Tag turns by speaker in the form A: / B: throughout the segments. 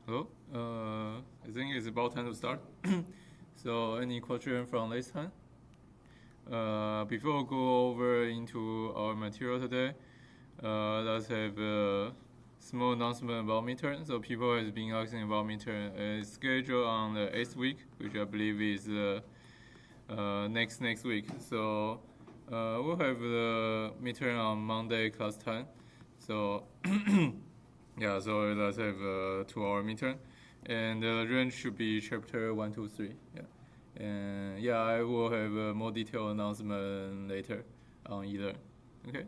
A: Hello. I think it's about time to start. So, any question from last time? Before we go over into our material today, let's have a small announcement about midterm. So, people has been asking about midterm. It's scheduled on the 8th week, which I believe is next week. So, we'll have the midterm on Monday class time. So. Yeah, so let's have a 2-hour midterm, and the range should be chapter 1, 2, 3. Yeah, and yeah, I will have a more detailed announcement later on either. Okay,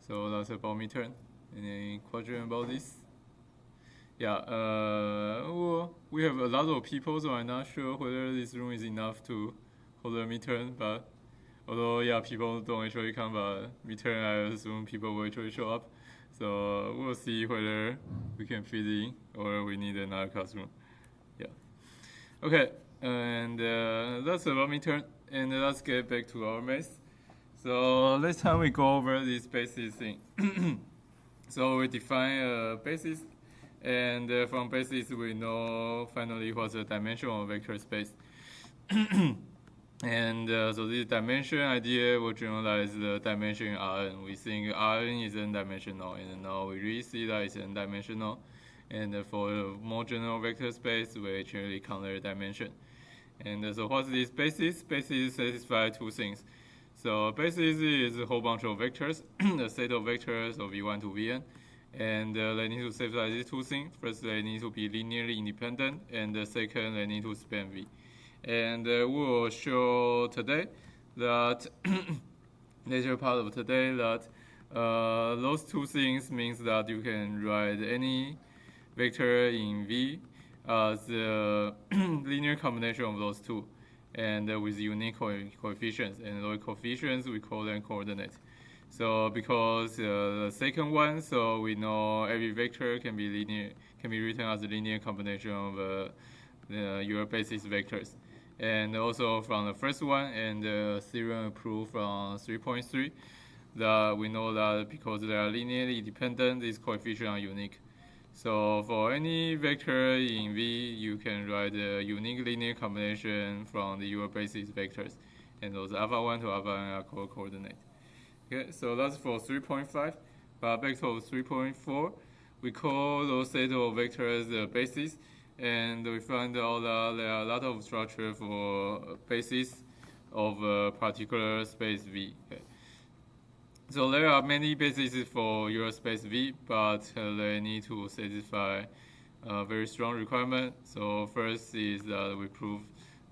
A: so that's about midterm. Any question about this? Yeah, well, we have a lot of people, so I'm not sure whether this room is enough to hold a midterm. But although yeah, people don't actually come, but midterm I assume people will actually show up. So we'll see whether we can fit in or we need another classroom. Yeah. Okay, and that's about midterm. And let's get back to our math. So last time we go over this basis thing. So we define a basis, and from basis we know finally what's the dimension of vector space. And so this dimension idea will generalize the dimension Rn. We think Rn is n-dimensional, and now we really see that it's n-dimensional. And for a more general vector space, we actually count their dimension. And so what's this basis? Basis satisfies two things. So basis is a whole bunch of vectors, a set of vectors of v1 to vn. And they need to satisfy these two things. First, they need to be linearly independent, and second, they need to span v. And we will show today that later part of today that those two things means that you can write any vector in V as a linear combination of those two, and with unique coefficients. And those coefficients we call them coordinates. So because the second one, so we know every vector can be written as a linear combination of your basis vectors. And also from the first one, and the theorem proved from 3.3, that we know that because they are linearly independent, these coefficients are unique. So for any vector in V, you can write a unique linear combination from your basis vectors, and those alpha 1 to alpha n are called coordinates. Okay, so that's for 3.5. But back to 3.4, we call those set of vectors the basis. And we find out that there are a lot of structure for basis of a particular space V. Okay. So there are many bases for your space V, but they need to satisfy a very strong requirement. So first is that we prove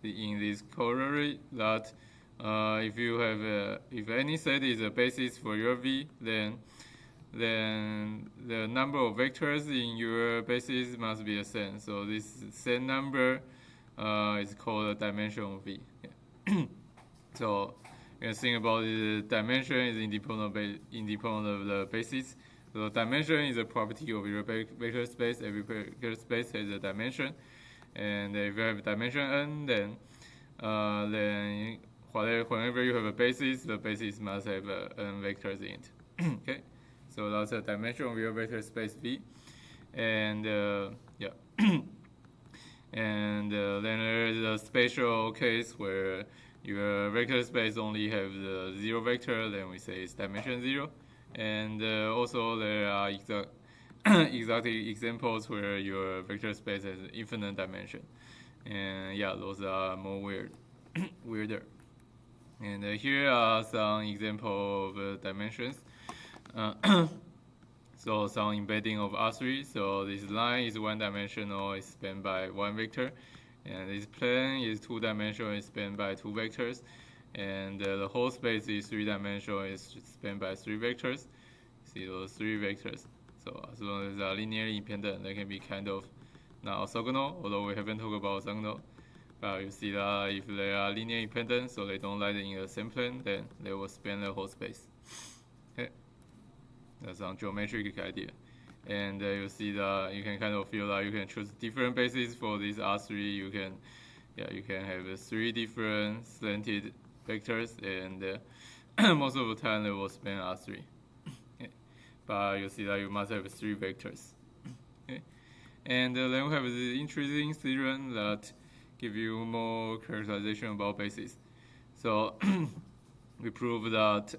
A: in this corollary that if any set is a basis for your V, then the number of vectors in your basis must be the same. So this same number is called the dimension of V. Yeah. So you can think about the dimension is independent of the basis. So dimension is a property of your vector space. Every vector space has a dimension, and if you have dimension n, then whenever you have a basis, the basis must have n vectors in it. Okay. So that's a dimension of your vector space V, and yeah, and then there is a special case where your vector space only have the zero vector. Then we say it's dimension 0, and also there are exact examples where your vector space has infinite dimension, and yeah, those are more weirder. And here are some examples of dimensions. So some embedding of R3. So this line is one-dimensional, it's spanned by one vector, and this plane is two-dimensional, it's spanned by two vectors. and the whole space is three-dimensional. It's spanned by three vectors. See those three vectors. So as long as they are linearly independent, they can be kind of not orthogonal, although we haven't talked about orthogonal. But you see that if they are linearly independent, so they don't lie in the same plane, then they will span the whole space. Okay, that's some geometric idea. And you see that you can kind of feel that you can choose different bases for this R3. You can have three different slanted vectors, and most of the time they will span R3. Okay. But you see that you must have three vectors. Okay. And then we have the interesting theorem that give you more characterization about bases. So we prove that.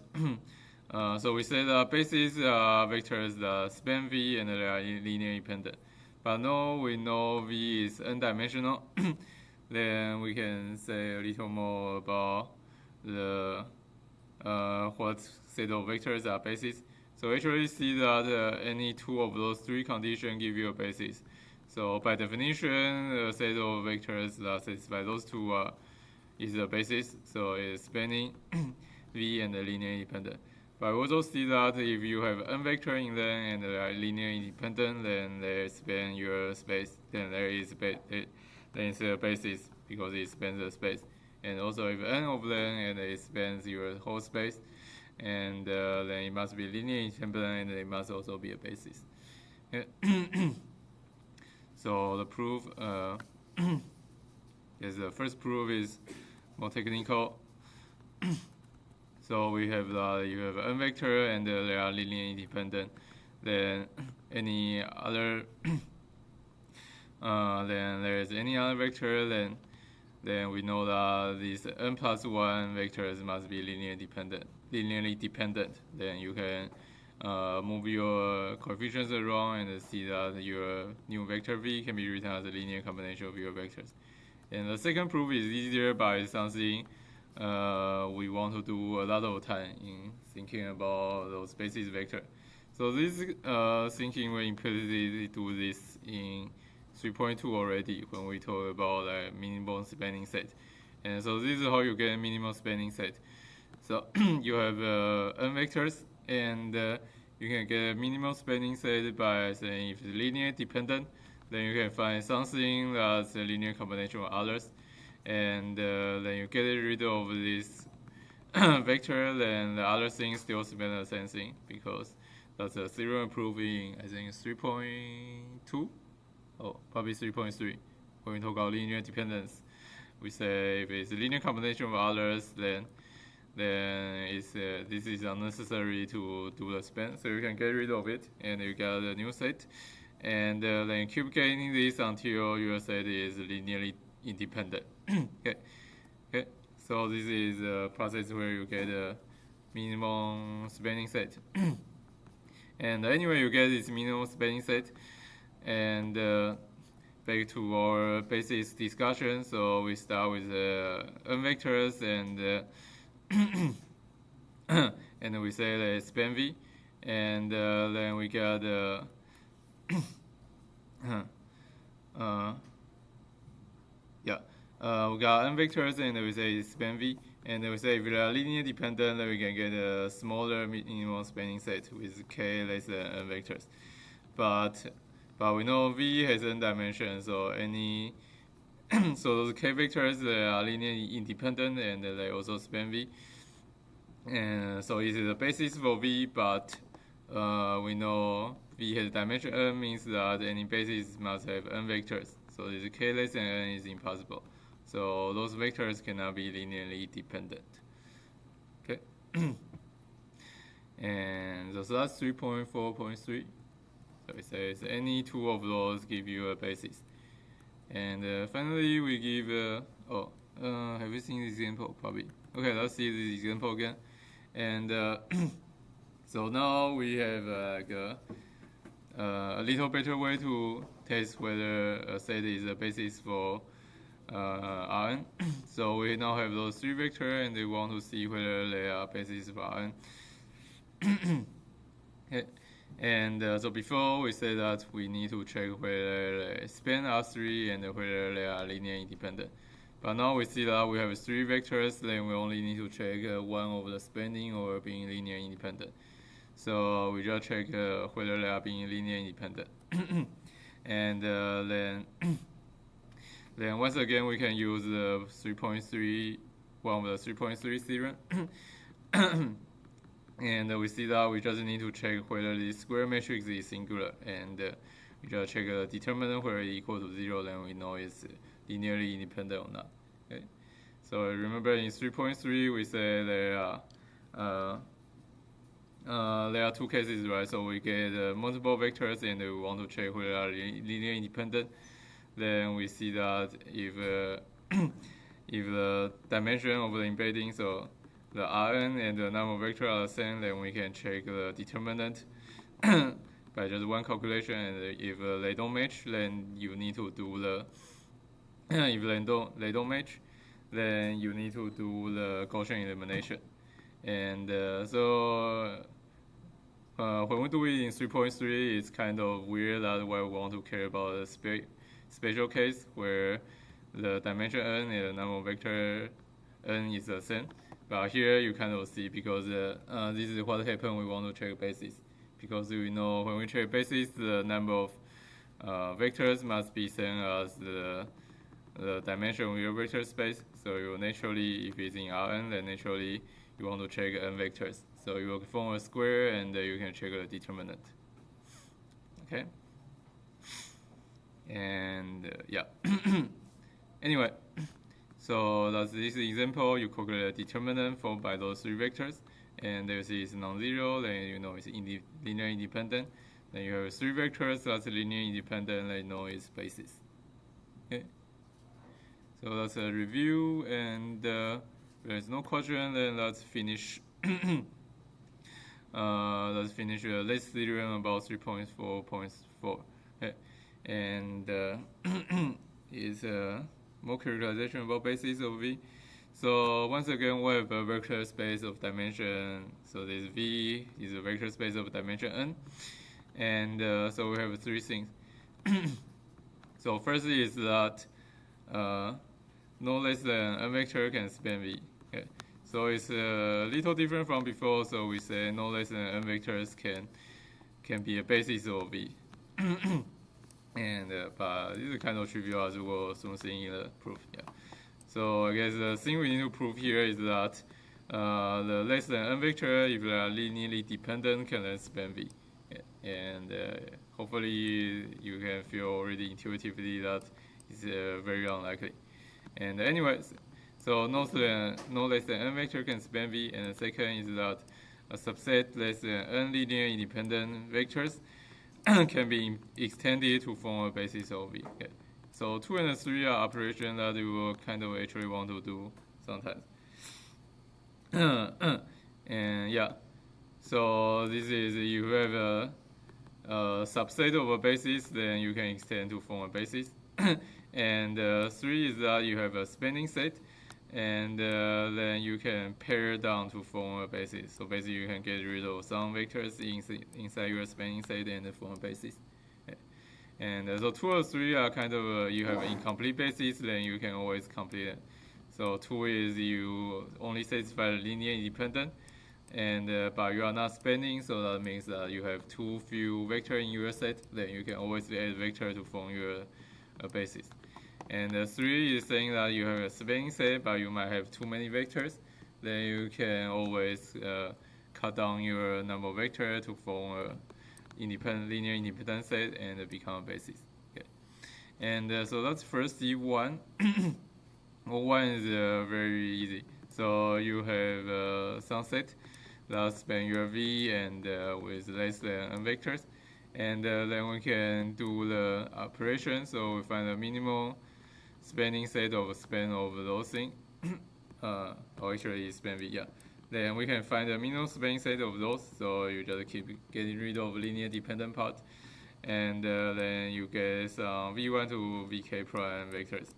A: So we say that bases are vectors that span V and they are linearly independent. But now we know V is n-dimensional. Then we can say a little more about the what set of vectors are bases. So actually see that any two of those three conditions give you a basis. So by definition, a set of vectors that satisfy those two is a basis. So it's spanning V and linearly independent. But we also see that if you have n vector in them and they are linearly independent, then they span your space. Then there is a basis because it spans the space. And also if n of them and it spans your whole space, and then it must be linearly independent and it must also be a basis. So the proof, the first proof is more technical. So we have you have n vector and they are linearly independent. Then any other, then there is any other vector. Then we know that these n plus 1 vectors must be linearly dependent. Then you can move your coefficients around and see that your new vector V can be written as a linear combination of your vectors. And the second proof is easier by something we want to do a lot of time in thinking about those basis vector. So this thinking we implicitly do this in 3.2 already when we talk about a minimum spanning set. And so this is how you get a minimum spanning set. So you have n vectors, and you can get a minimum spanning set by saying if it's linear dependent, then you can find something that's a linear combination of others. And then you get rid of this vector, then the other things still span the same thing because that's a theorem proved in, I think, 3.2? Oh, probably 3.3. When we talk about linear dependence, we say if it's a linear combination of others, then this is unnecessary to do the span. So you can get rid of it, and you get a new set. And then you keep getting this until your set is linearly independent. Okay. So this is a process where you get a minimum spanning set. And anyway, you get this minimum spanning set. And back to our basis discussion. So we start with n vectors, and and we say that it's span V, and then we get we got n vectors, and we say it's span V, and we say if they are linear dependent, then we can get a smaller minimum spanning set with k less than n vectors. But we know V has n dimensions, so so those k vectors, they are linearly independent and they also span V. And so it is a basis for V, but we know V has dimension n means that any basis must have n vectors. So this k less than n is impossible. So those vectors cannot be linearly dependent. Okay. And so that's 3.4.3. So it says any two of those give you a basis. And finally we give, have you seen this example? Probably. Okay, let's see this example again. And so now we have a little better way to test whether a set is a basis for Rn. So we now have those three vectors, and we want to see whether they are basis for Rn. Okay. And so before we said that we need to check whether they span R3 and whether they are linearly independent. But now we see that we have 3 vectors, then we only need to check one of the spanning or being linear independent. So we just check whether they are being linear independent. And then then once again we can use the 3.3, one of the 3.3 theorem. And we see that we just need to check whether the square matrix is singular, and we just check the determinant where it equal to 0, then we know it's linearly independent or not. Okay. So remember in 3.3 we say there are 2 cases, right? So we get multiple vectors and we want to check whether they are linear independent. Then we see that if if the dimension of the embedding, so the Rn and the number vector are the same, then we can check the determinant by just one calculation. And if they don't match, then you need to do the if they don't match, then you need to do the Gaussian elimination. And when we do it in 3.3, it's kind of weird that why we want to care about a special case where the dimension n and the number vector n is the same. But here you kind of see, because this is what happened. We want to check basis, because we know when we check basis, the number of vectors must be same as the dimension of your vector space. So you naturally, if it's in Rn, then naturally you want to check n vectors. So you will form a square and you can check the determinant. Okay. And yeah. Anyway. So that's this example. You calculate the determinant formed by those 3 vectors, and you see it's non-zero, then you know it's linear independent. Then you have 3 vectors that's linear independent, then you know it's basis. Okay. So that's a review, and there's no question. Then let's finish. Let's finish the latest theorem about 3.4.4. Okay. And it's more characterization about basis of V. So once again, we have a vector space of dimension. So this V is a vector space of dimension n, and so we have 3 things. So first is that no less than n vector can span V. Okay. So it's a little different from before. So we say no less than n vectors can be a basis of V. And but this is kind of trivial, as we will soon see in the proof. Yeah. So I guess the thing we need to prove here is that the less than n vector, if they are linearly dependent, can then span V. Yeah. And hopefully you can feel already intuitively that it's very unlikely. And anyways, so no less than n vector can span V. And the second is that a subset less than n linear independent vectors can be extended to form a basis of V. Okay. So 2 and 3 are operations that you will kind of actually want to do sometimes. And yeah, so this is, you have a subset of a basis, then you can extend to form a basis. And 3 is that you have a spanning set, and then you can pare down to form a basis. So basically you can get rid of some vectors inside your spanning set and form a basis. Okay. And so 2 or 3 are kind of, you have an incomplete basis, then you can always complete it. So 2 is you only satisfy the linear independent, and but you are not spanning, so that means that you have too few vectors in your set, then you can always add vector to form your basis. And 3 is saying that you have a spanning set, but you might have too many vectors. Then you can always cut down your number of vectors to form a linear independent set and become a basis. Okay. And so that's first C1. Well, 1 is very easy. So you have some set that span your V and with less than n vectors. And then we can do the operation. So we find the minimal spanning set of span of those things. Or actually span V, yeah. Then we can find the minimal spanning set of those. So you just keep getting rid of linear dependent part. And then you get some V1 to Vk prime vectors.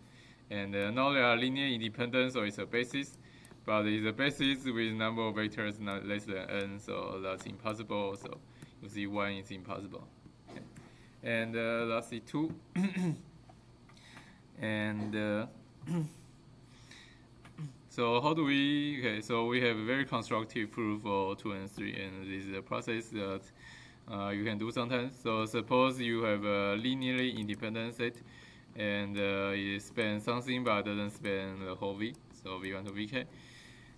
A: And now they are linear independent, so it's a basis. But it's a basis with number of vectors not less than n, so that's impossible. So you see 1 is impossible. Okay. And let's see 2. And So how do we? Okay, so we have a very constructive proof for 2 and 3, and this is a process that you can do sometimes. So suppose you have a linearly independent set, and it spans something but doesn't span the whole V, so V1 to Vk.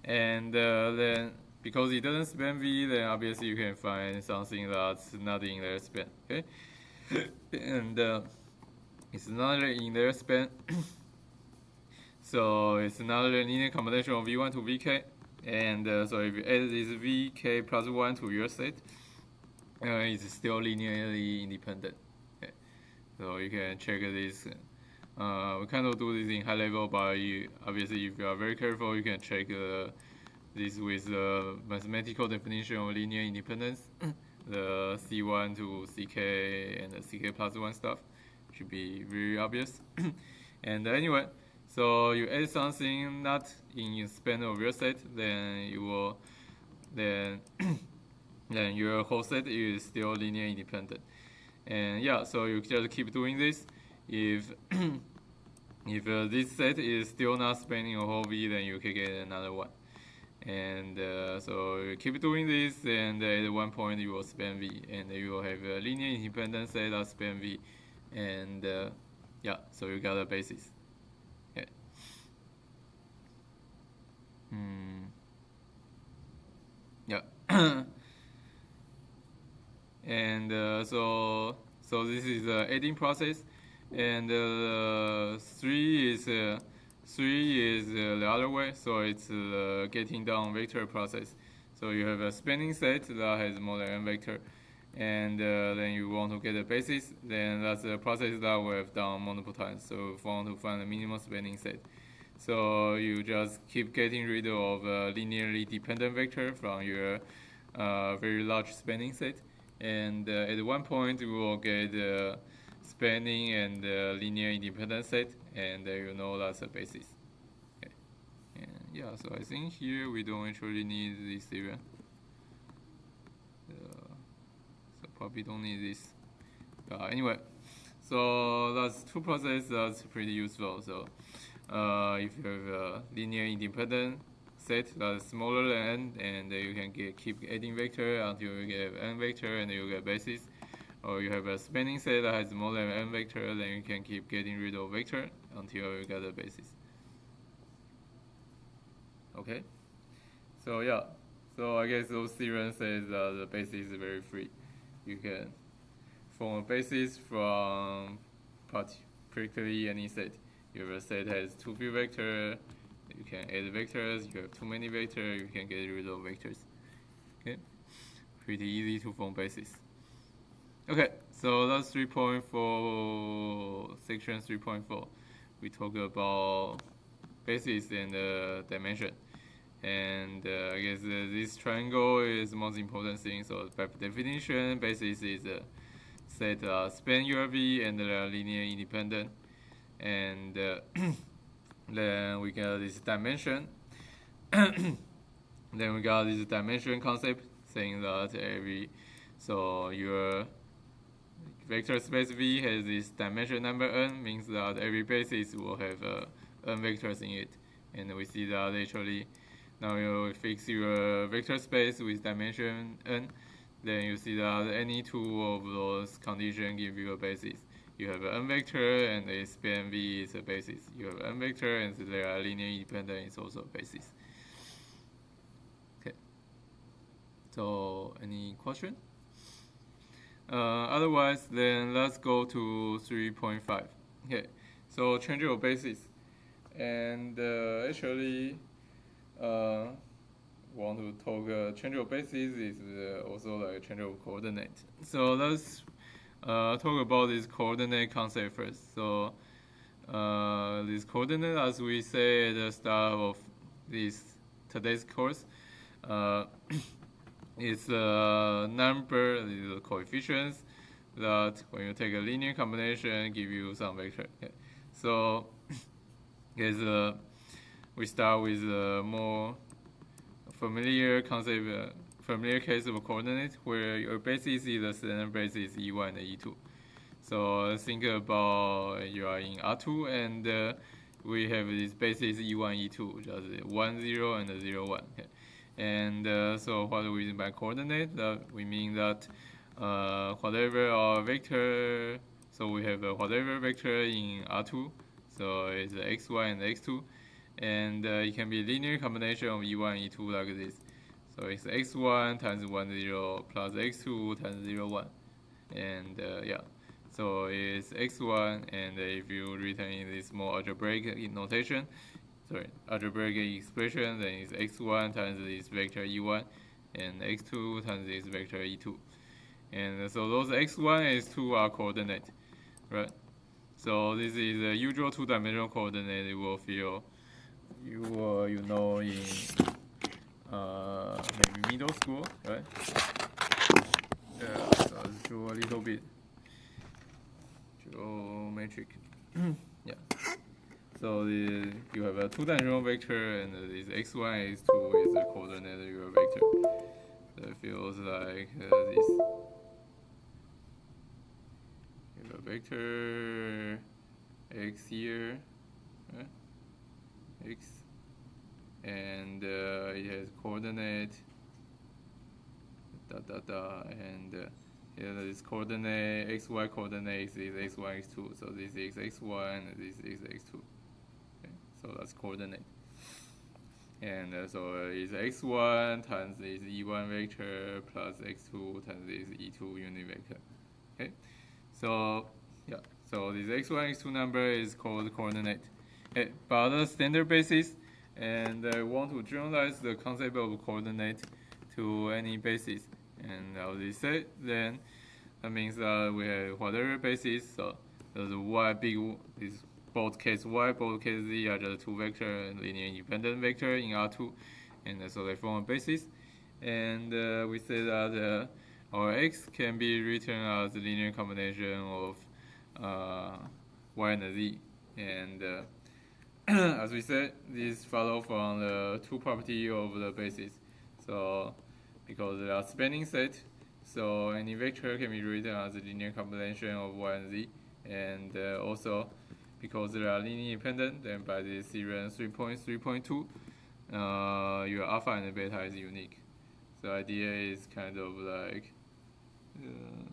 A: And then because it doesn't span V, then obviously you can find something that's not in their span. Okay, and it's not in their span. So it's another linear combination of V1 to Vk, and so if you add this Vk plus 1 to your set, it's still linearly independent. Okay. So you can check this. We kind of do this in high level, but obviously if you are very careful, you can check this with the mathematical definition of linear independence, the C1 to Ck and the Ck plus 1 stuff should be very obvious. And anyway, so you add something not in span of your set, then you will then your whole set is still linear independent. And yeah, so you just keep doing this. If this set is still not spanning a whole V, then you can get another one. And so you keep doing this, and at one point you will span V, and you will have a linear independent set that span V. And yeah, so you got a basis. Okay. Yeah. And so this is the adding process, and 3 is the other way, so it's getting down vector process. So you have a spanning set that has more than n vector, and then you want to get a basis, then that's a process that we have done multiple times. So if you want to find a minimum spanning set, so you just keep getting rid of linearly dependent vector from your very large spanning set, and at one point you will get spanning and linear independent set, and you know that's a basis. Okay. And yeah, so I think here we don't actually need this even. So probably don't need this. Anyway, so that's two processes that's pretty useful. So if you have a linear independent set that's smaller than n, and you can keep adding vector until you get n vector and you get basis. Or you have a spanning set that has more than n vector, then you can keep getting rid of vector until you get a basis. Okay, so yeah, so I guess those theorems says that the basis is very free. You can form a basis from practically any set. You have a set that has too few vectors, you can add vectors. You have too many vectors, you can get rid of vectors. Okay, pretty easy to form basis. Okay, so that's 3.4, section 3.4. We talk about basis and dimension. And I guess this triangle is the most important thing. So by definition, basis is a set span URV and linear independent. And then we got this dimension. Then we got this dimension concept saying that your vector space V has this dimension number n, means that every basis will have n vectors in it. And we see that actually now you fix your vector space with dimension n, then you see that any two of those conditions give you a basis. You have an n vector and a span V is a basis. You have n vector and they are linear independent is also a basis. Okay. So any question? Otherwise, then let's go to 3.5. Okay, so change of basis, and actually, want to talk change of basis is also like change of coordinate. So let's talk about this coordinate concept first. So this coordinate, as we say at the start of today's course, it's a number, the coefficients that when you take a linear combination give you some vector. Okay. So we start with a more familiar concept, familiar case of a coordinate where your basis is the standard basis E1 and E2. So think about you are in R2 and we have this basis E1, E2, just 1, 0 and 0, 1. Okay. And so what do we mean by coordinate? We mean that whatever our vector, so we have whatever vector in R2, so it's x, y, and x2, and it can be a linear combination of E1, E2 like this. So it's x1 times 1, 0 plus x2 times 0, 1. And yeah, so it's x1, and if you written in this more algebraic notation, algebraic expression, then it's x1 times this vector e1, and x2 times this vector e2. And so those x1 and x2 are coordinate, right? So this is a usual two-dimensional coordinate you will feel, you know, in maybe middle school, right? Yeah, so let's draw a little bit geometric. Yeah. So you have a two-dimensional vector, and this x1 and x2 is the coordinate of your vector. So it feels like this. You have a vector x here, right? X, and it has coordinate and here this coordinate xy coordinate is x1 x2. So this is x1 and this is x2. Okay, so that's coordinate. And so it's x1 times this e1 vector plus x2 times this e2 unit vector. Okay, so yeah, so this x1 x2 number is called coordinate. Okay, but the standard basis, and I want to generalize the concept of coordinate to any basis. And as we said, then that means that we have whatever basis. So there's y big, this both case y, both case z are just two vector linear independent vector in R2, and so they form a basis. And we say that our x can be written as a linear combination of y and z. And as we said, this follow from the two property of the basis. So because they are spanning set, so any vector can be written as a linear combination of y and z. And also because they are linear independent, then by this theorem 3.3.2, your alpha and beta is unique. So the idea is kind of like,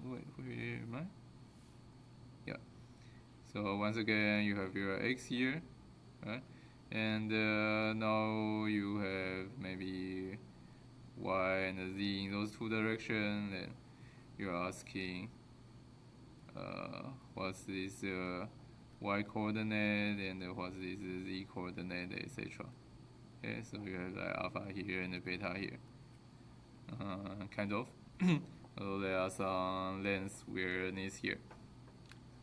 A: wait, where am I? Yeah. So once again, you have your x here, right? And now you have maybe y and z in those two directions, and you're asking what's this y coordinate and what's this z coordinate, etc. Okay, so you have like alpha here and beta here, kind of. So there are some length weirdness here.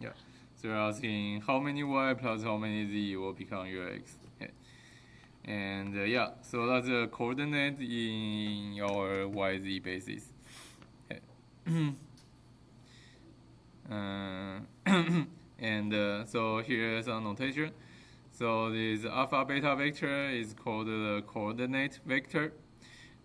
A: Yeah. So you're asking how many y plus how many z will become your x. Okay. And yeah, so that's a coordinate in our yz basis. Okay. And so here's a notation. So this alpha beta vector is called the coordinate vector,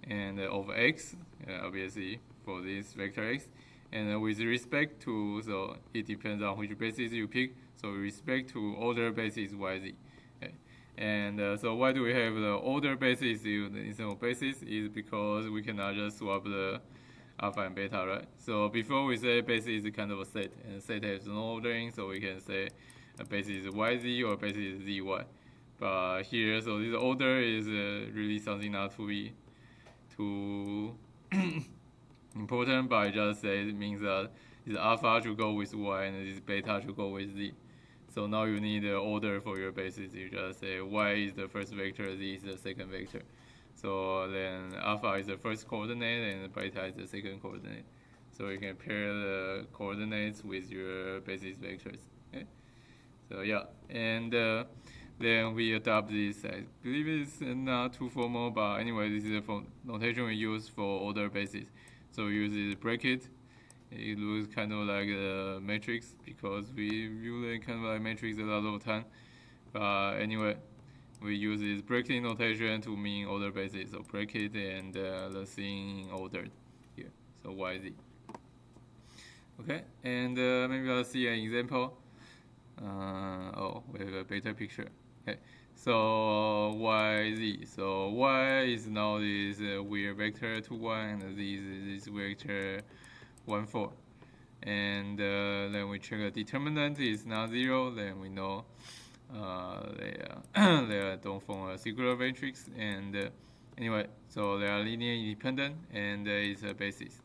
A: and of x, obviously for this vector x, and with respect to, so it depends on which basis you pick. So with respect to order basis yz. Okay. And so why do we have the order basis instead of basis? Is because we cannot just swap the alpha and beta, right? So before we say basis is kind of a set, and set has no ordering, so we can say a basis is yz or basis is zy. But here, so this order is really something not to be too important, but I just say it means that this alpha should go with y and this beta should go with z. So now you need the order for your basis. You just say y is the first vector, z is the second vector. So then alpha is the first coordinate and beta is the second coordinate. So you can pair the coordinates with your basis vectors. Okay? So yeah, and then we adopt this. I believe it's not too formal, but anyway, this is the notation we use for order basis. So we use this bracket. It looks kind of like a matrix because we view it kind of like matrix a lot of time. But anyway, we use this bracket notation to mean order basis. So bracket and the thing ordered here. So yz. Okay, and maybe let's see an example. Oh, we have a better picture. Okay, so y z. So y is now this weird vector 2 1, and z is this vector 1 4. And then we check the determinant is not 0. Then we know they don't form a circular matrix. And anyway, so they are linear independent, and it's a basis.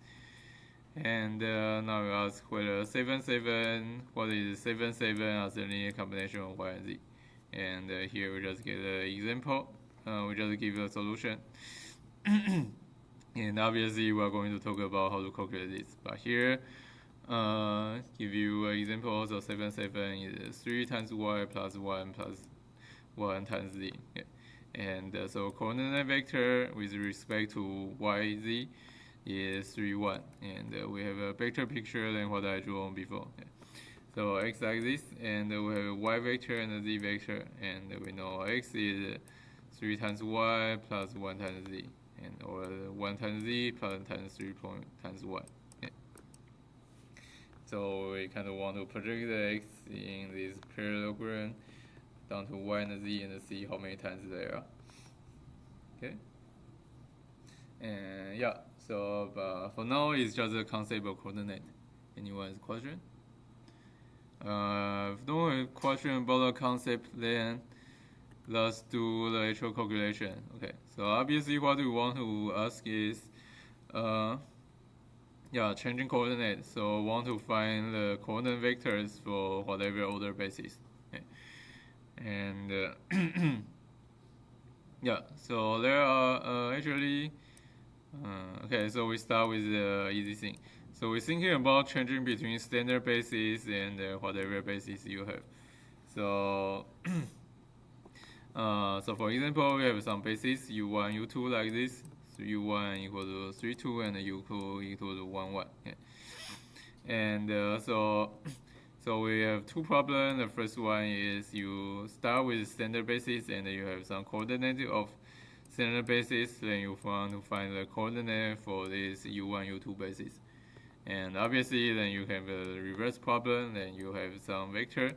A: And now we ask whether 7 7, what is 7 7 as a linear combination of y and z. And here we just get an example. We just give a solution. And obviously we are going to talk about how to calculate this. But here, give you an example. So 7 7 is 3 times y plus 1 plus 1 times z. Okay. And so coordinate vector with respect to y, z is 3 1. And we have a vector picture than what I drew on before. Okay. So x-axis, and we have a y vector and a z vector, and we know x is 3 times y plus 1 times z, and or 1 times z plus times 3 times y. Okay. So we kind of want to project the x in this parallelogram down to y and z and see how many times there are. Okay. And yeah, so but for now it's just a concept of coordinate. Anyone's question? If no one has question about the concept, then let's do the actual calculation. Okay, so obviously what we want to ask is, changing coordinates. So we want to find the coordinate vectors for whatever order basis. Okay. And so there are actually, okay, so we start with the easy thing. So we're thinking about changing between standard basis and whatever basis you have. So, so for example, we have some basis u1, u2 like this. So u1 equal to 3 2 and u2 equal to 1 1. Okay. And so we have two problems. The first one is you start with standard basis and you have some coordinate of standard basis. Then you want to find the coordinate for this u1, u2 basis. And obviously, then you have a reverse problem. Then you have some vector.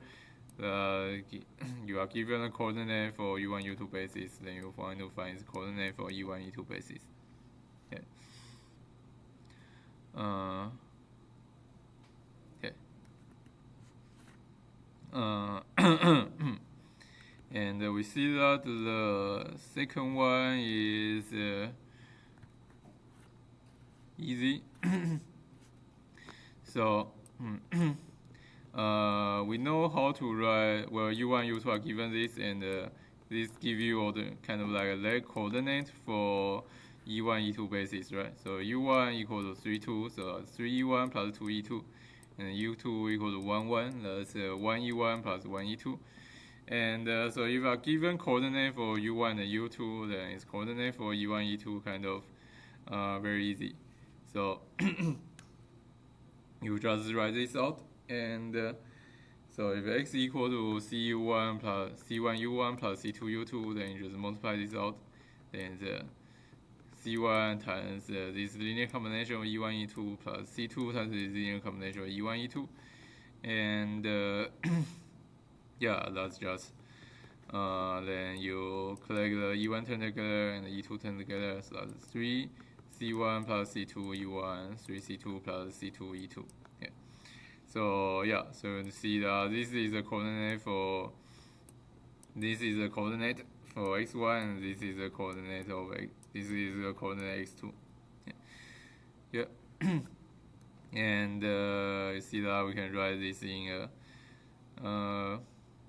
A: You are given a coordinate for u1, u2 basis. Then you want to find the coordinate for e1, e2 basis. Okay. Okay. And we see that the second one is easy. So we know how to write, well, u1, u2 are given this, and this give you all the kind of like a leg coordinate for e1, e2 basis, right? So u1 equal to 3 2, so 3 e1 plus 2 e2, and u2 equal to 1 1, that's 1 e1 plus 1 e2. And so if you are given coordinate for u1 and u2, then it's coordinate for e1, e2 kind of very easy. So you just write this out, and so if x equal to c1 plus c1 u1 plus c2 u2, then you just multiply this out. Then the c1 times this linear combination of e1 e2 plus c2 times this linear combination of e1 e2, and yeah, that's just then you collect the e1 term together and the e2 term together, so that's 3 c1 plus c2 e1, 3 c2 plus c2 e2. Okay. So yeah, so you see that this is a coordinate for x1, and this is a coordinate of x. This is a coordinate x2. Yeah. And you see that we can write this in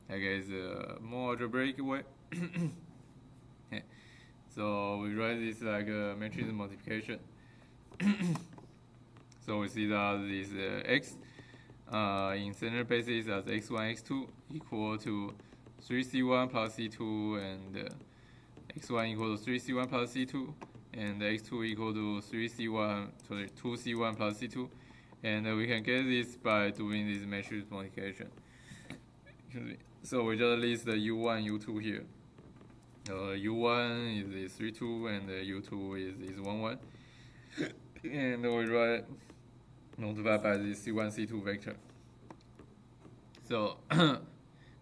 A: I guess a more algebraic way. Okay. So we write this like a matrix multiplication. So we see that this x in standard basis as x1, x2 equal to 3c1 plus c2, and x1 equal to 3c1 plus c2, and x2 equal to 2c1 plus c2, and we can get this by doing this matrix multiplication. So we just list the u1, u2 here. U1 is 3 2, and u2 is 1 1. And we write multiplied by the c1, c2 vector. So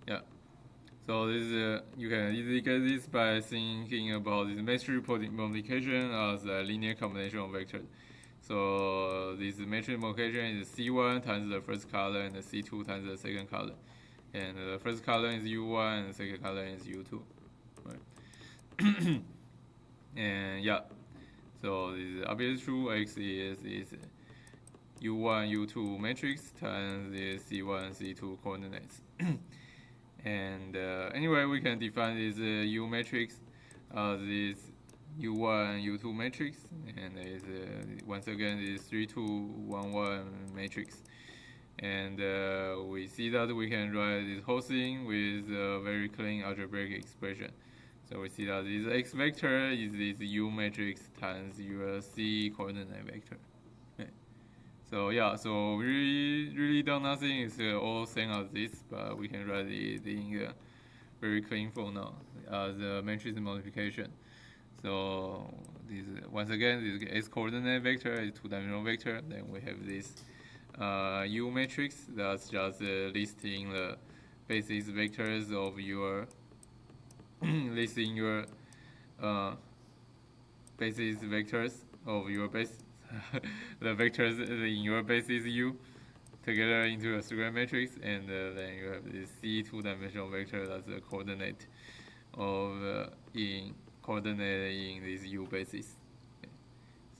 A: yeah, So this is you can easily get this by thinking about this matrix multiplication as a linear combination of vectors. So this matrix multiplication is C1 times the first column and the C2 times the second column. And the first column is U1 and the second column is U2. Right? And yeah, so this is obviously true. X is U1, U2 matrix times the C1, C2 coordinates. And anyway, we can define this U matrix as this U1, U2 matrix, and is once again this 3, 2, 1, 1 matrix. And we see that we can write this whole thing with a very clean algebraic expression. So we see that this x vector is this U matrix times your C coordinate vector. Okay. So yeah, so we really done nothing. It's all same as this, but we can write it in a very clean form now as a matrix multiplication. So this once again, this x coordinate vector is two-dimensional vector. Then we have this U matrix that's just listing the basis vectors of your listing your basis vectors of your base the vectors in your basis U together into a square matrix, and then you have this C two-dimensional vector that's the coordinate of coordinate in this U basis. Okay.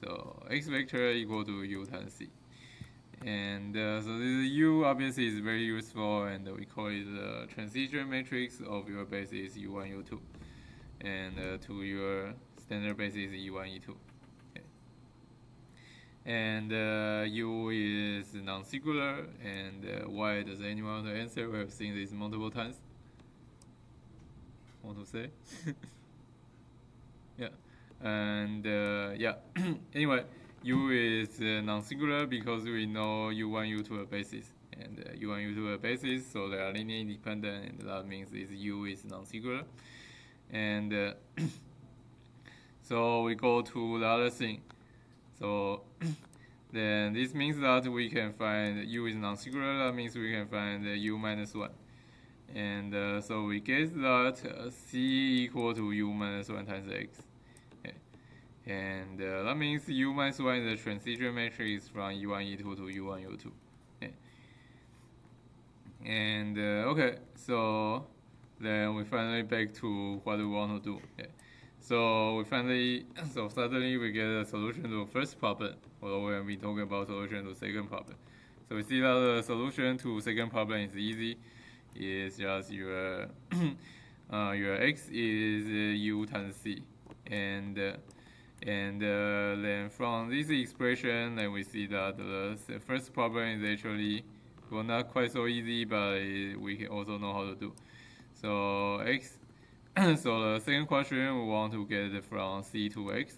A: So x vector equal to U times C. And so this U obviously is very useful, and we call it the transition matrix of your basis U1, U2, and to your standard basis E1, E2. Okay. And U is non-singular, and why does anyone want to answer? We have seen this multiple times. Want to say? Yeah. And yeah. Anyway. U is non-singular because we know U1, U2 are bases, and U1, U2 are bases, so they are linearly independent, and that means this U is non-singular. And so we go to the other thing. So then this means that we can find U is non-singular. That means we can find U minus 1. And so we get that C equal to U minus 1 times X. And that means U minus 1 is the transition matrix from E1, E2 to U1, U2. Okay. And okay, so then we finally back to what we want to do. Okay. So suddenly we get a solution to the first problem, although we have been talking about solution to the second problem. So we see that the solution to second problem is easy. It's just your your x is U times C, and then from this expression, then we see that the first problem is actually, well, not quite so easy, but we can also know how to do. So x, so the second question we want to get it from C to x.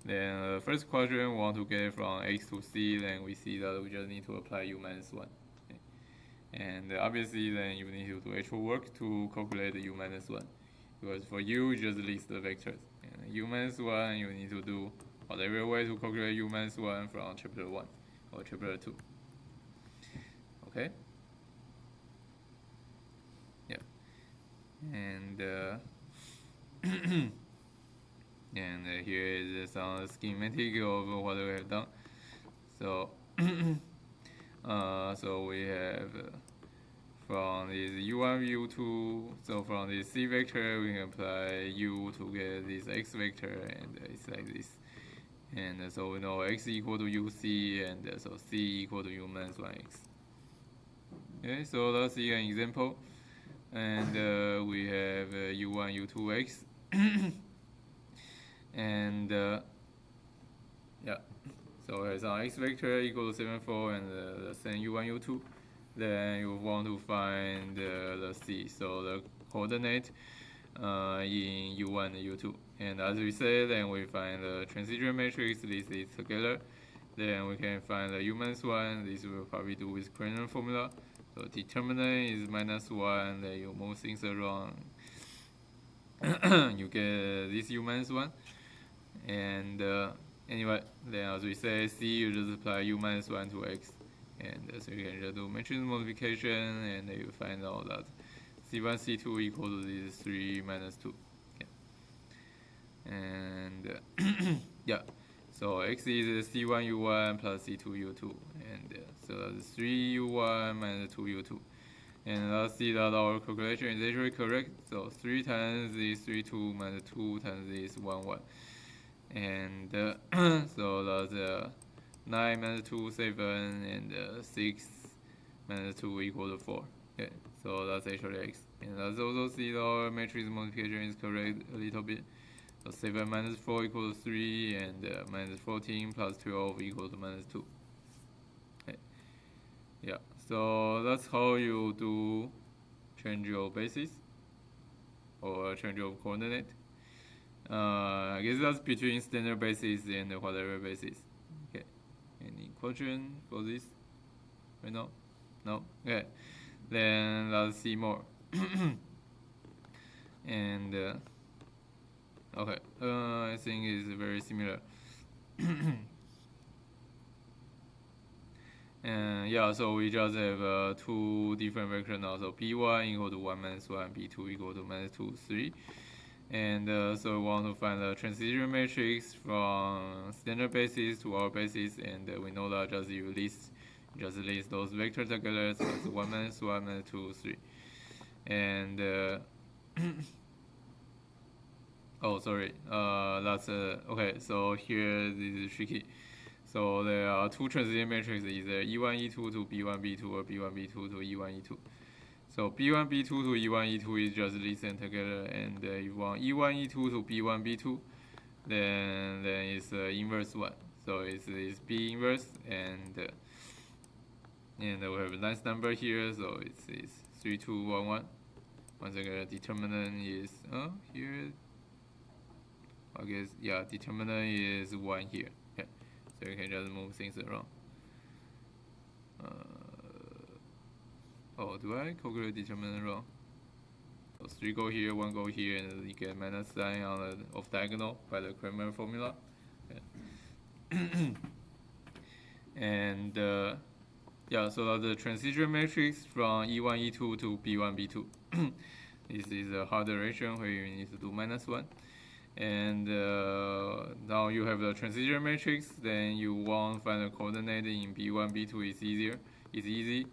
A: Then the first question we want to get it from x to C. Then we see that we just need to apply U minus 1. Okay. And obviously, then you need to do actual work to calculate the U minus 1. Because for U, you just list the vectors. And U minus 1, you need to do whatever way to calculate U minus 1 from chapter 1 or chapter 2. Okay? Yeah. And and here is some schematic of what we have done. So so we have from this U1, U2, so from this C vector, we can apply U to get this X vector, and it's like this. And so we know X equal to UC, and so C equal to U minus 1X. Okay, so let's see an example. And we have U1, U2X. And yeah, so here's our X vector equal to 7, 4, and the same U1, U2. Then you want to find the C, so the coordinate in U1 and U2. And as we said, then we find the transition matrix, this is together. Then we can find the U minus 1, this we'll probably do with Cranmer formula. So determinant is minus 1, then you move things around, you get this U minus 1. And anyway, then as we say, C, you just apply U minus 1 to X. And so you can just do matrix multiplication, and you find out that C C1 C2 equal to this 3 minus 2. Okay. And yeah, so x is C1 U1 plus C2 U2, and so that's 3 U1 minus 2 U2. And let's see that our calculation is actually correct. So 3 times this 3 2 minus 2 times this 1 1. And so that's 9 minus 2 7, and 6 minus 2 equal to 4. Okay, so that's actually x. And let's also see that our matrix multiplication is correct a little bit. So 7 minus 4 equals 3, and minus 14 plus 12 equals to minus 2. Okay. Yeah, so that's how you do change your basis or change your coordinate. I guess that's between standard basis and whatever basis. Okay, any question for this right now? No? Okay, then let's see more. And okay, I think it's very similar. And yeah, so we just have 2 different vectors now. So p1 equal to 1 minus 1, p2 equal to minus 2, 3. And so we want to find the transition matrix from standard basis to our basis, and we know that just list those vectors together. So it's 1 minus 1 minus 2, 3. And oh, sorry. That's okay. So here this is tricky. So there are 2 transition matrices, either E1, E2 to B1, B2, or B1, B2 to E1, E2. So B1, B2 to E1, E2 is just listen together, and if you want E1, E2 to B1, B2, then it's inverse one. So it's B inverse, and we have a nice number here. So it's 3, 2, 1, 1. Once again, determinant is here. I guess yeah, determinant is 1 here. Okay, so you can just move things around. Oh, do I calculate determinant wrong? So 3 go here, 1 go here, and you get minus sign on the off diagonal by the Kramer formula. Okay. And yeah, so the transition matrix from E1, E2 to B1, B2. This is a hard direction where you need to do minus 1. And now you have the transition matrix, then you want to find the coordinate in B1, B2 is easier. It's easy.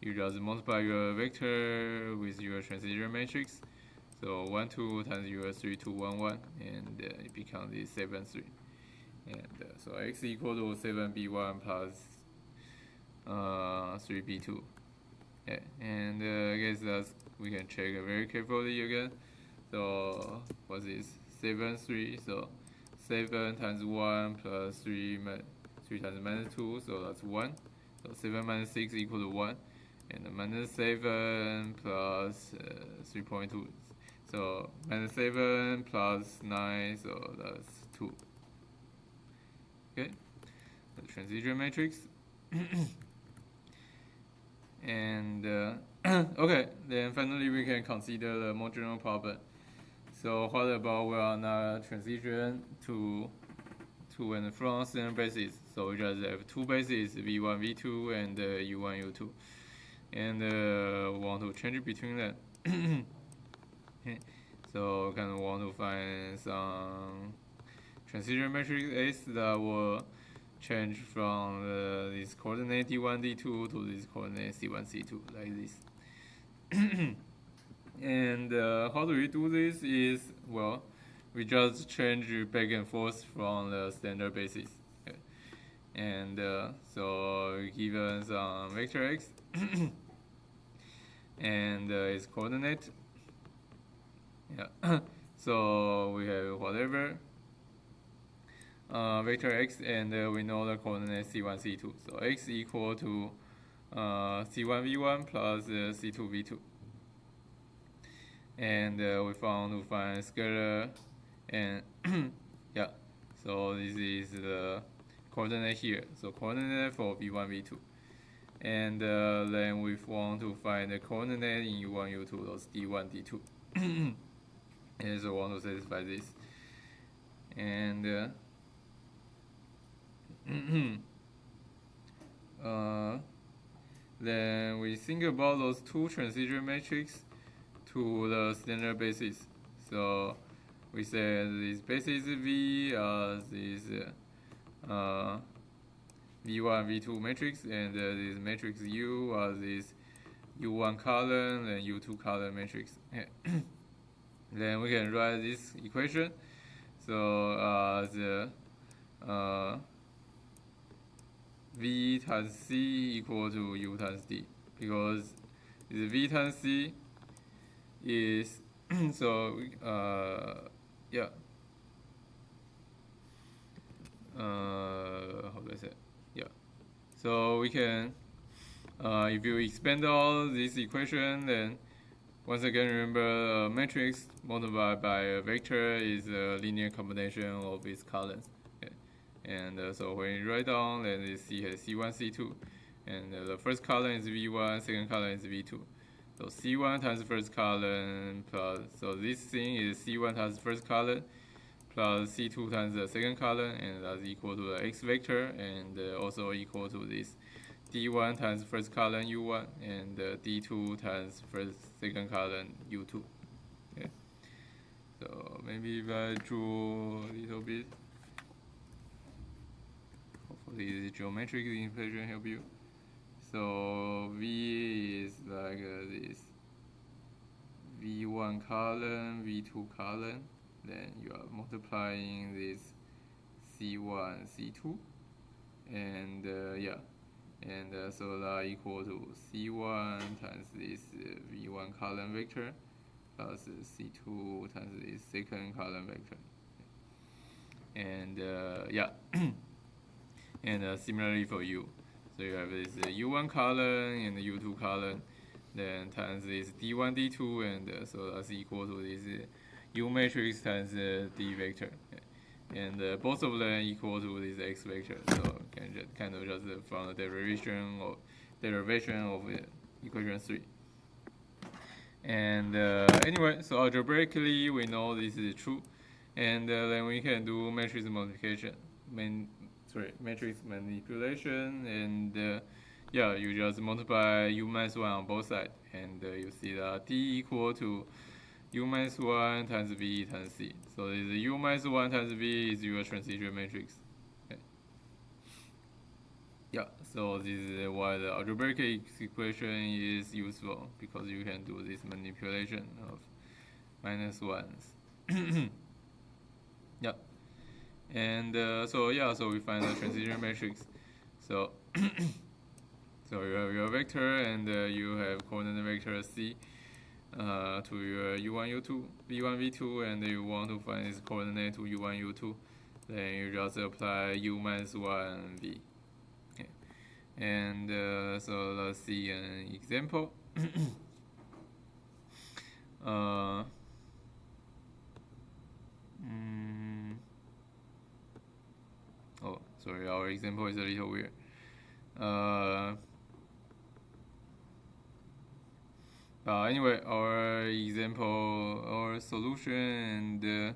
A: You just multiply your vector with your transition matrix. So 1, 2 times your 3, 2, 1, 1, and it becomes this 7, 3. And so x equal to 7b1 plus 3b2. Yeah, and I guess we can check very carefully again. So what's this? 7, 3. So 7 times 1 plus 3 times minus 2. So that's 1. So 7 minus 6 equal to 1. And minus 7 plus 3.2. So minus 7 plus 9. So that's 2. Okay, the transition matrix. And okay, then finally we can consider the more general problem. So what about we are not transition to and from standard basis? So we just have 2 bases, V1, V2, and U1, U2, and we want to change between them. Okay. So kind of want to find some transition matrix S that will change from this coordinate D1, D2 to this coordinate C1, C2, like this. And how do we do this is, well, we just change back and forth from the standard basis. Okay. And so given some vector x and its coordinate. Yeah. So we have whatever vector x, and we know the coordinate C1, C2. So x equal to C1, V1 plus C2, V2. And we found to find scalar, and yeah, so this is the coordinate here. So coordinate for V1, V2. And then we want to find the coordinate in U1, U2, those D1, D2. And so we want to satisfy this. And then we think about those 2 transition matrices to the standard basis. So we say this basis V as this V1, V2 matrix, and this matrix U as this U1 column and U2 column matrix. Then we can write this equation. So the V times C equal to U times D, because the V times C is so yeah. How do I say? Yeah. So we can, if you expand all this equation, then once again remember a matrix multiplied by a vector is a linear combination of its columns. Okay. And so when you write down, then this C has C1, C2, and the first column is V1, second column is V2. So C1 times the first column plus, so this thing is C1 times the first column plus C2 times the second column, and that's equal to the X vector, and also equal to this D1 times first column U1, and D2 times second column U2. Okay. So maybe if I draw a little bit, hopefully the geometric equation help you. So V is like this V1 column, V2 column, then you are multiplying this C1, C2, and yeah, and so that equal to C1 times this V1 column vector plus C2 times this second column vector, and yeah, and similarly for U. So you have this U1 column and the U2 column, then times this D1, D2, and so that's equal to this U matrix times D vector, and both of them equal to this X vector. So can just kind of just from the derivation of equation 3. And anyway, so algebraically we know this is true, and then we can do matrix multiplication. Matrix manipulation, and yeah, you just multiply U minus 1 on both sides, and you see that D equal to U minus 1 times V times C. So this U minus 1 times V is your transition matrix. Okay. Yeah, so this is why the algebraic equation is useful, because you can do this manipulation of minus ones. Yeah. And so yeah, so we find the transition matrix. So so you have your vector, and you have coordinate vector C to your U1, U2, V1, V2, and you want to find its coordinate to U1, U2. Then you just apply U minus 1 V. Okay. And so let's see an example. Oh, sorry, our example is a little weird. Anyway, our example, our solution and the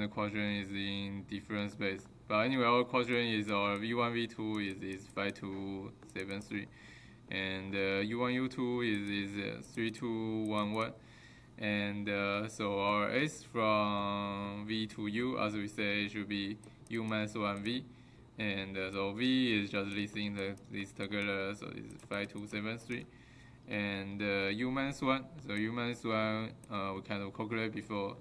A: quadrant is in different space. But anyway, our quadrant is our V1, V2 is 5, 2, 7, 3, and U1, U2 is 3, 2, 1, 1. And so our S from V to U, as we say, should be U minus 1 V, and so V is just listing this together, so it's 5, 2, 7, 3, and U minus 1, so U minus 1 we kind of calculate before,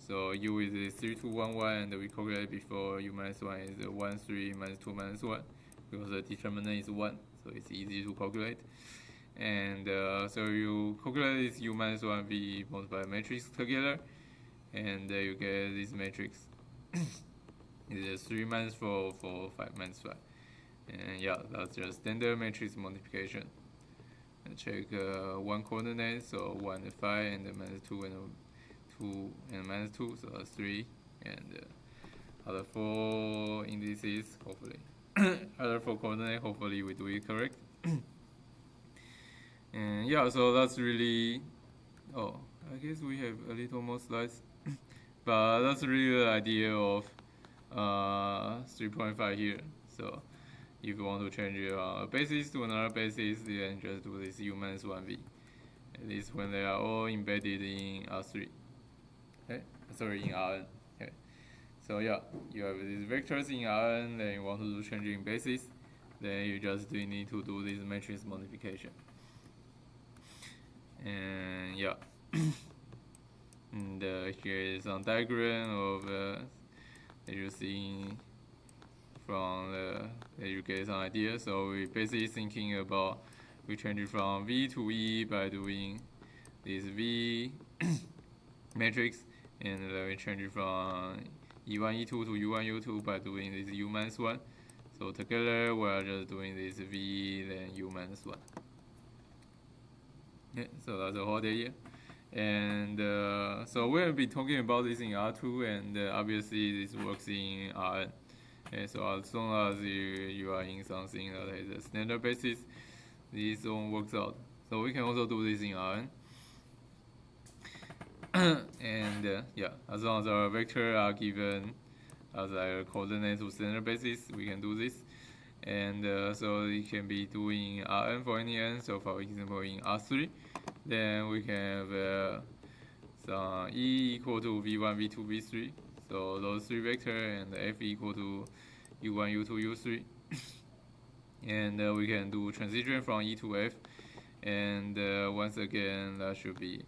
A: so U is 3, 2, 1, 1, and we calculate before U minus 1 is 1, 3, minus 2, minus 1, because the determinant is 1, so it's easy to calculate. And so you calculate this U minus 1 V multiplied matrix together, and you get this matrix. It's 3 minus 4, 4, 5 minus 5. And yeah, that's just standard matrix multiplication. And check one coordinate, so 1 and 5, and then minus 2 and 2 and minus 2, so that's 3. And other 4 indices, hopefully. Other 4 coordinate, hopefully we do it correct. And yeah, so that's really, oh, I guess we have a little more slides. But that's really the idea of 3.5 here. So if you want to change your basis to another basis, then just do this U minus 1 V. At least when they are all embedded in R3. Okay, sorry, in Rn. Okay, so yeah, you have these vectors in Rn, then you want to do changing basis, then you just need to do this matrix modification. And yeah, and here is some diagram of that you see from that you get some idea. So we basically thinking about we change it from V to E by doing this V matrix, and we change it from E1, E2 to U1, U2 by doing this U minus 1. So together we are just doing this V then U minus 1. Yeah, so that's the whole idea. And so we'll be talking about this in R2, and obviously this works in Rn. Okay, so as long as you are in something that has a standard basis, this one works out. So we can also do this in Rn. And yeah, as long as our vector are given as a coordinate to standard basis, we can do this. And so it can be doing Rn for any n. So for example, in R3, then we can have some E equal to V1, V2, V3. So those three vectors, and F equal to U1, U2, U3. And we can do transition from E to F. And once again, that should be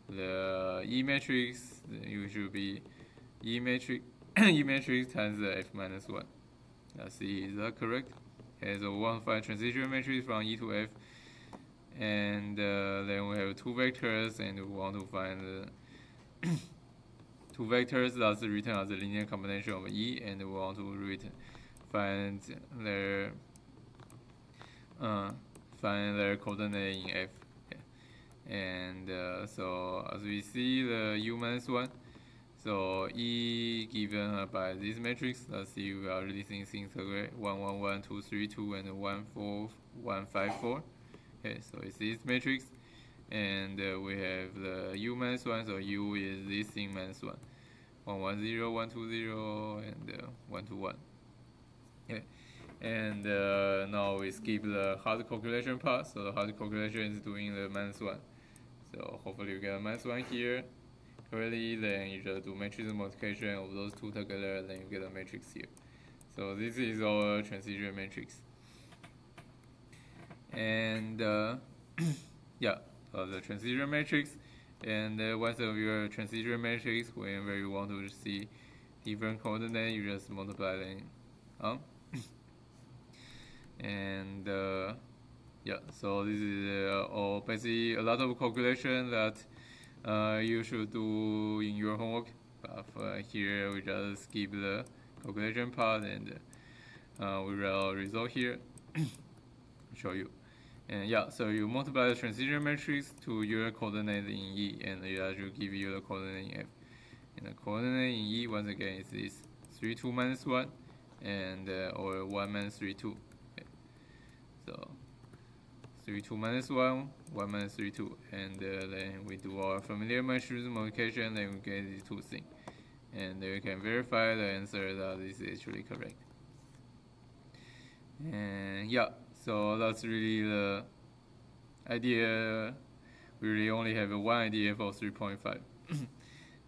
A: the E matrix. It should be E matrix E matrix times the F minus 1. Let's see, is that correct? Okay, so we want to find transition matrix from E to F. And then we have two vectors, and we want to find two vectors that's written as a linear combination of E, and we want to find their coordinate in F. Okay. And so as we see the U minus 1, so E given by this matrix, let's see, we are releasing things like 1, 1, 1, 2, 3, 2, and 1, 4, 1, 5, 4. Okay, so it's this matrix, and we have the U minus 1, so U is this thing minus 1. 1, 1, 0, 1, 2, 0, and 1, 2, 1. Okay, and now we skip the hard calculation part, so the hard calculation is doing the minus 1. So hopefully you get a minus 1 here correctly, then you just do matrix multiplication of those two together, then you get a matrix here. So this is our transition matrix. And yeah, the transition matrix. And once of your transition matrix, whenever you want to see different coordinates, you just multiply them. And yeah, so this is all basically a lot of calculation that you should do in your homework. But here we just skip the calculation part, and we will result here. Show you. And yeah, so you multiply the transition matrix to your coordinate in E, and that should give you the coordinate in F. And the coordinate in E, once again, is this 3, 2 minus 1, and or 1 minus 3, 2. Okay. So 3, 2 minus 1, 1 minus 3, 2. And then we do our familiar matrix multiplication, then we get these two things. And then we can verify the answer that this is actually correct. And yeah, so that's really the idea. We really only have one idea for 3.5.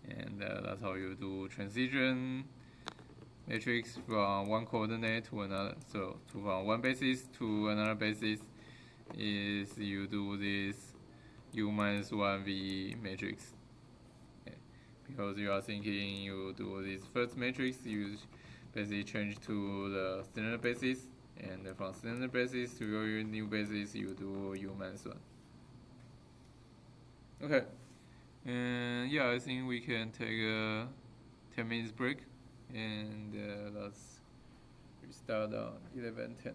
A: And that's how you do transition matrix from one coordinate to another. So from one basis to another basis is you do this U minus 1V matrix. Okay. Because you are thinking you do this first matrix, you basically change to the standard basis. And from standard basis to your new basis, you do U minus 1. Okay. And yeah, I think we can take a 10 minutes break. And let's restart on 11:10.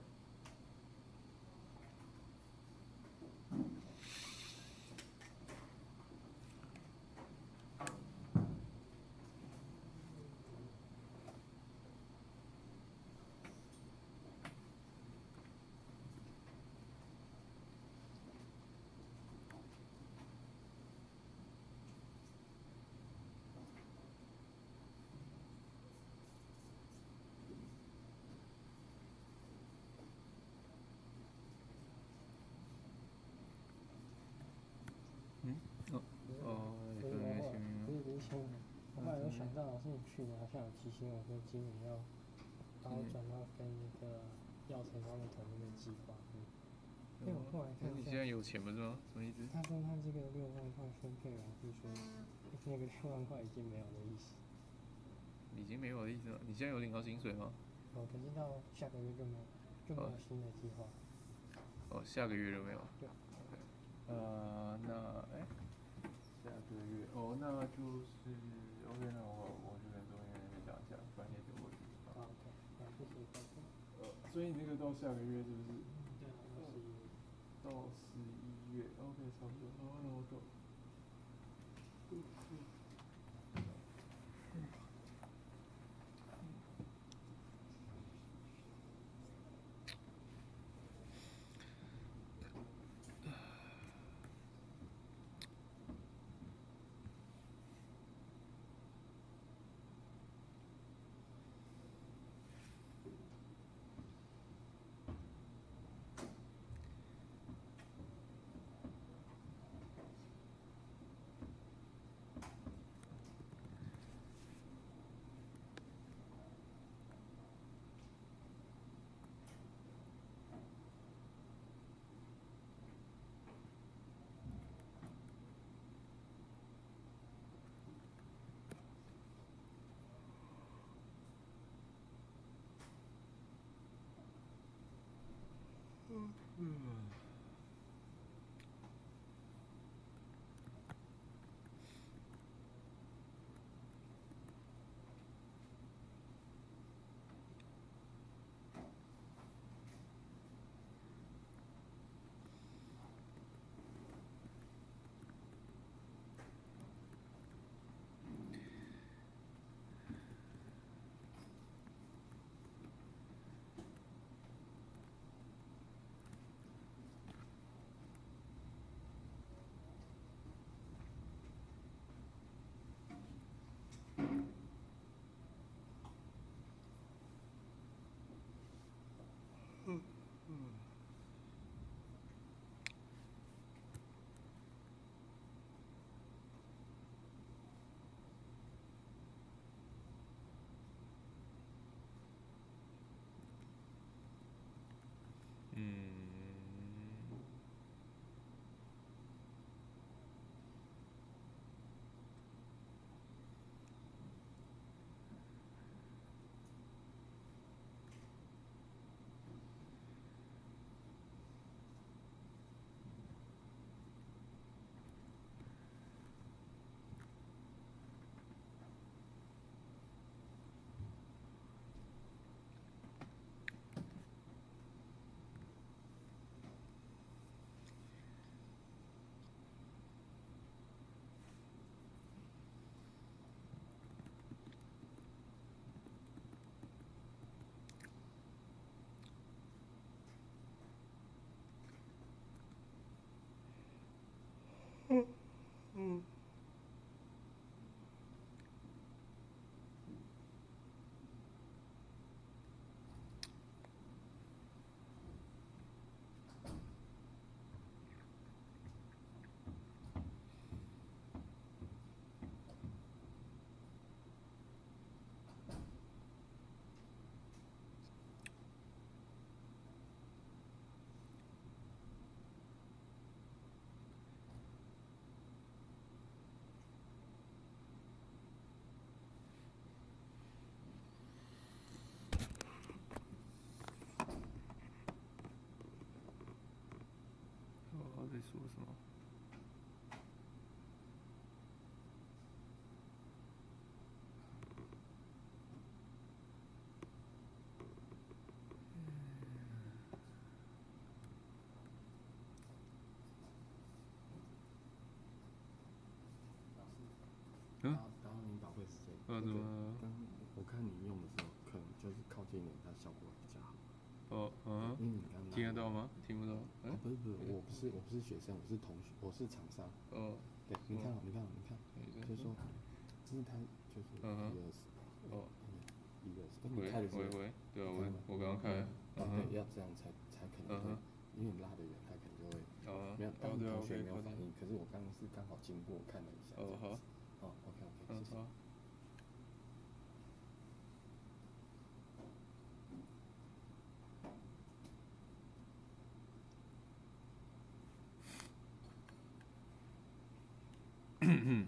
B: 去年好像有提醒我说，今年要把我转到跟那个药厂他们同一个计划。因为我后来看，
A: 你现在有钱不是吗？什么意思？
B: 他说他这个6万块分配完，是说那个6万块已经没有的意思。
A: 已经没有的意思了？你现在有领到薪水吗？
B: 可是到下个月就没有新的计划。
A: 下个月就没有。
B: 对。
A: 那下个月那就是OK，那我就跟中间那边讲一下，不然也丢过去。
B: 好 ，OK， 好，谢谢高哥。
A: 所以那个到下个月是不是？
B: 对啊，
A: 到11月，OK， 差不多。那我懂。在说什么？
C: 然后你宝贵时间，
A: 怎么？
C: 刚我看你用的时候，可能就是靠近一点，它效果比较好。因为你刚
A: 听得到吗？听不到。
C: 不是，我不是学生，我是同学，我是厂商。对，你看，就是说，这是他就是你开的时候，
A: 对啊，我刚刚开。
C: 对，要这样才可能会，因为你拉得远，他可能就会没有，但是同学没有反应，可是我刚刚是刚好经过看了一下。好，OK，谢谢。
A: 勉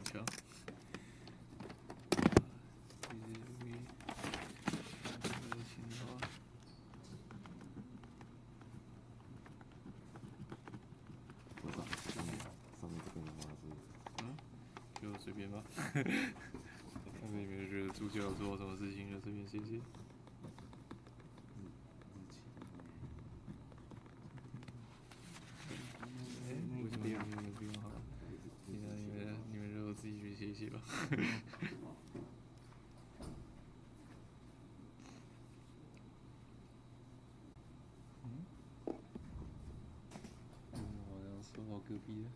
A: 强。就随便吧。看你们觉得助教做什么事情就随便写写。为什么你们不用好？你们就自己去写一写吧。好像说到隔壁了。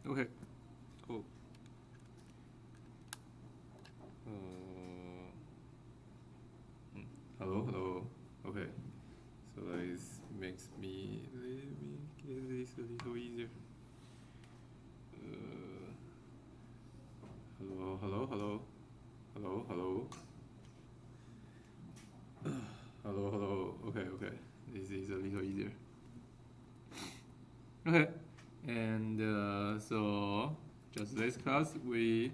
A: Okay. Cool. Hello. Okay. So this makes me get this a little easier. Hello. Hello. Okay. This is a little easier. Okay. And so just this class we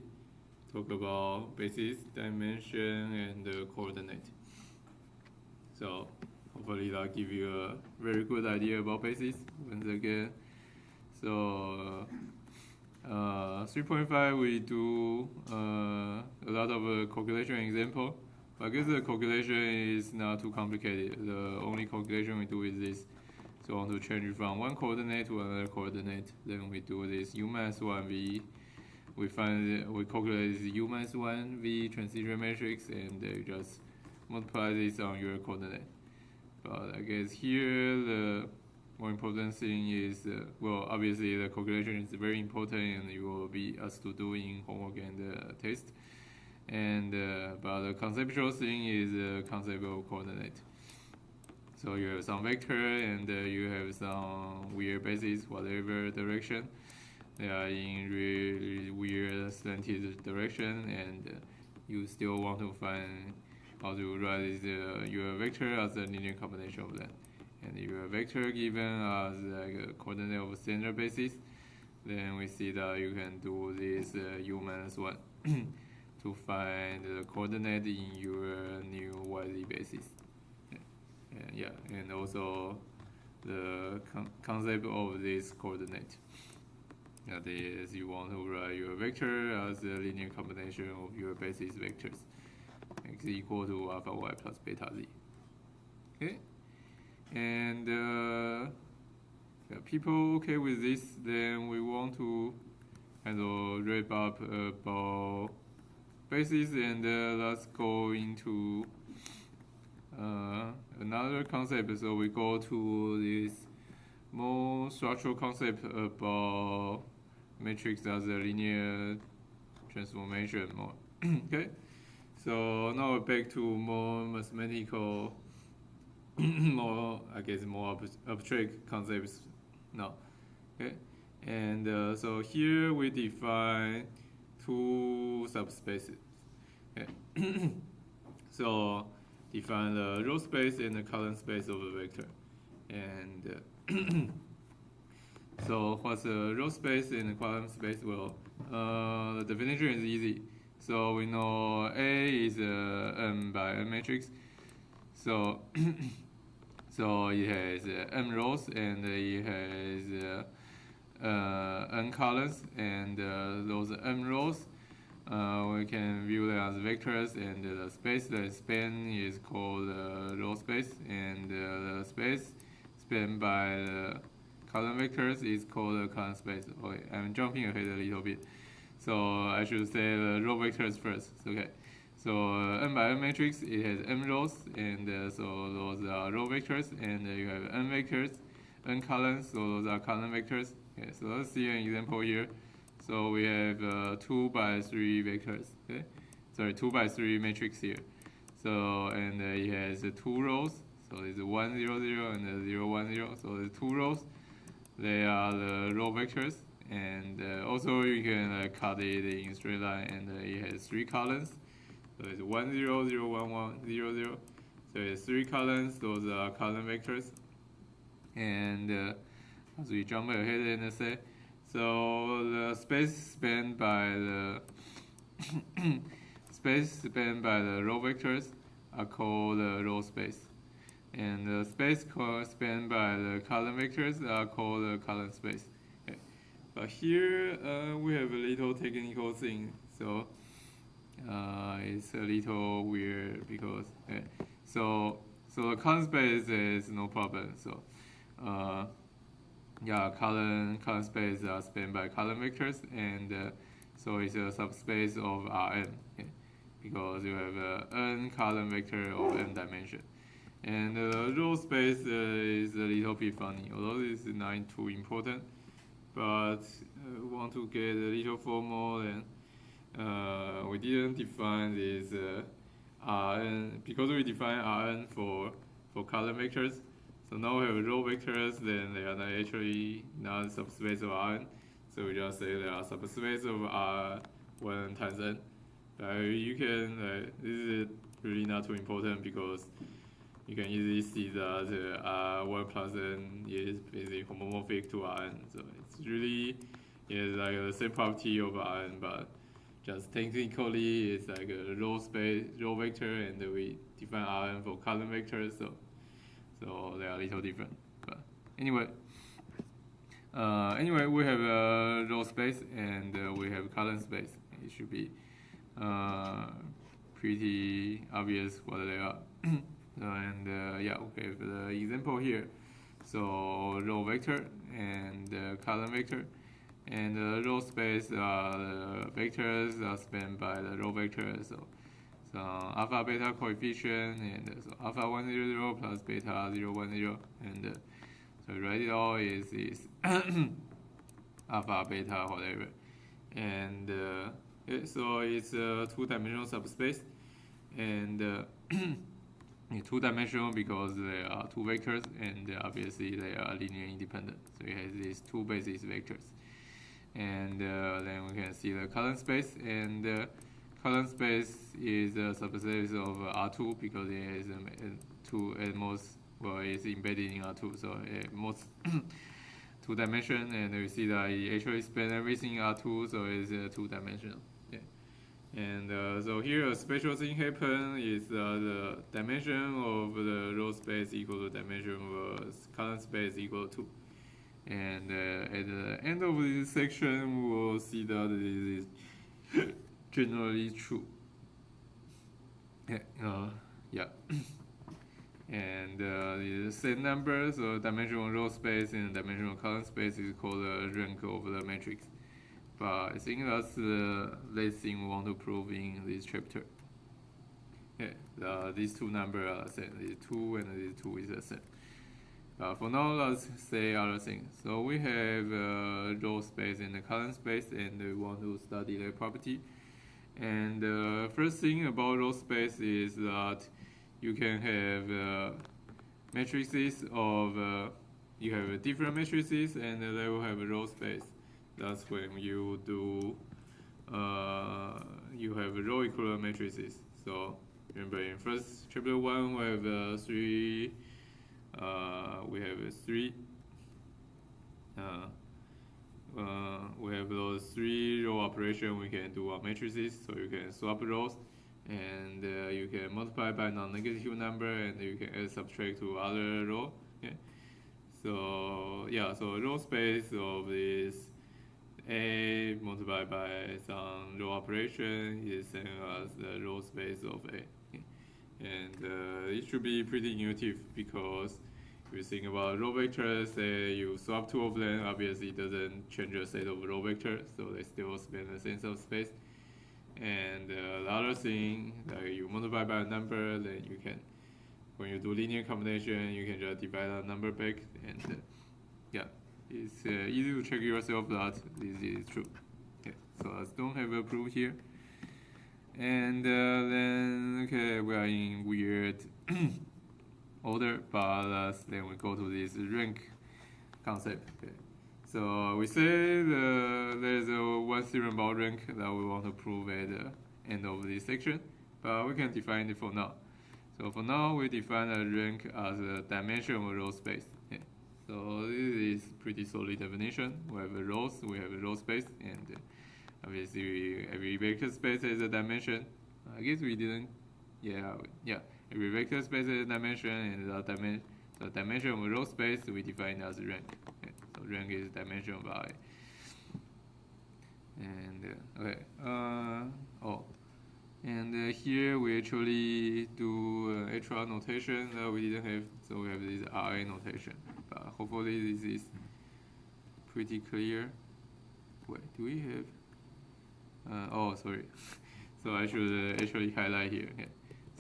A: talk about basis, dimension, and coordinate. So hopefully that give you a very good idea about basis once again. So 3.5 we do a lot of calculation example. But I guess the calculation is not too complicated. The only calculation we do is this. So I want to change from one coordinate to another coordinate. Then we do this u minus 1v. We calculate this u minus 1v transition matrix, and you just multiply this on your coordinate. But I guess here the more important thing is, well, obviously the calculation is very important, and you will be asked to do in homework and test. And but the conceptual thing is the concept of coordinate. So you have some vector, and you have some weird basis, whatever direction. They are in really weird slanted direction, and you still want to find how to write your vector as a linear combination of them. And your vector given as like a coordinate of standard basis, then we see that you can do this u minus 1 to find the coordinate in your new YZ basis. And also the concept of this coordinate. That is, you want to write your vector as a linear combination of your basis vectors, x equal to alpha y plus beta z. Okay, and people okay with this? Then we want to kind of wrap up about basis, and let's go into another concept. So we go to this more structural concept about matrix as a linear transformation more. Okay, so now we're back to more mathematical, more abstract concepts now. Okay, and so here we define two subspaces. Okay, so define the row space and the column space of the vector. And so what's the row space and the column space? Well, the definition is easy. So we know A is a m by n matrix. So so it has m rows, and it has n columns, and those m rows we can view them as vectors, and the space that span is called row space, and the space spanned by the column vectors is called the column space. Okay, I'm jumping ahead a little bit, so I should say the row vectors first. Okay, so n by n matrix, it has m rows, and so those are row vectors, and you have n vectors, n columns, so those are column vectors. Okay, so let's see an example here. So we have 2 by 3 vectors. Okay, sorry, 2 by 3 matrix here. So and it has 2 rows. So it's 1 0 0 and 0 1 0. So the 2 rows, they are the row vectors. And also you can cut it in straight line, and it has 3 columns. So it's 1 0 0 1 1 0 0. So it's 3 columns. Those are column vectors. And as we jump ahead and say, so the space spanned by the row vectors are called the row space, and the space spanned by the column vectors are called the column space. Okay. But here we have a little technical thing, so it's a little weird because so the column space is no problem. So column space are spanned by column vectors, and so it's a subspace of Rn, okay? Because you have n column vector of n dimension. And the row space is a little bit funny, although this is not too important. but we want to get a little formal, and we didn't define this Rn because we define Rn for column vectors. So now we have row vectors, then they are actually not subspace of Rn. So we just say they are subspace of R1 times n. You can this is really not too important because you can easily see that R1 plus n is basically homomorphic to Rn. So it's really like the same property of Rn, but just technically it's like a row vector, and we define Rn for column vectors. So they are a little different. But anyway, we have a row space and we have column space. It should be pretty obvious what they are. And yeah, we have the example here. So row vector and column vector, and the row space are the vectors are spanned by the row vector. So alpha beta coefficient, and so alpha 100 plus beta 010, and so write it all is alpha beta whatever, and so it's a two-dimensional subspace, and it's two-dimensional because there are two vectors, and obviously they are linearly independent. So it has these two basis vectors, and then we can see the column space, and column space is a subspace of R2 because it is two at most, well, it's embedded in R2, so at most two dimension, and we see that it actually spans everything in R2, so it's two-dimensional. Yeah. And so here a special thing happens is the dimension of the row space equal to dimension of column space equal to 2. And at the end of this section, we will see that this is generally true. Yeah. And the same number, so dimensional row space and dimensional column space is called the rank of the matrix. But I think that's the last thing we want to prove in this chapter. Yeah, these two numbers are the same. These 2 and these 2 is the same. For now, let's say other things. So we have row space and the column space, and we want to study their property. And the first thing about row space is that you can have matrices of you have different matrices, and they will have a row space. That's when you do you have row equivalent matrices. So remember, in first chapter 1 we have three. We have those 3 row operations we can do on matrices. So you can swap rows, and you can multiply by non-negative number, and you can add subtract to other row. Okay. So yeah, so row space of this A multiplied by some row operation is same as the row space of A. Okay. And it should be pretty intuitive, because if you think about row vectors, say you swap 2 of them, obviously it doesn't change the set of row vectors, so they still span the same subspace. And the other thing, like you multiply by a number, then you can, when you do linear combination, you can just divide that number back, and yeah, it's easy to check yourself that this is true. Okay, so I don't have a proof here. And then, okay, we are in weird order, but then we go to this rank concept. Okay. So we say there's one theorem about rank that we want to prove at the end of this section, but we can define it for now. So for now, we define a rank as a dimension of a row space. Okay. So this is pretty solid definition. We have a rows, we have a row space, and obviously every vector space has a dimension. I guess we didn't. Yeah. Every vector space has a dimension, and the dimension of a row space we define as rank. Okay. So rank is dimension by. And and here we actually do extra notation that we didn't have, so we have this RA notation. But hopefully this is pretty clear. Wait, do we have? Sorry. So I should actually highlight here. Okay.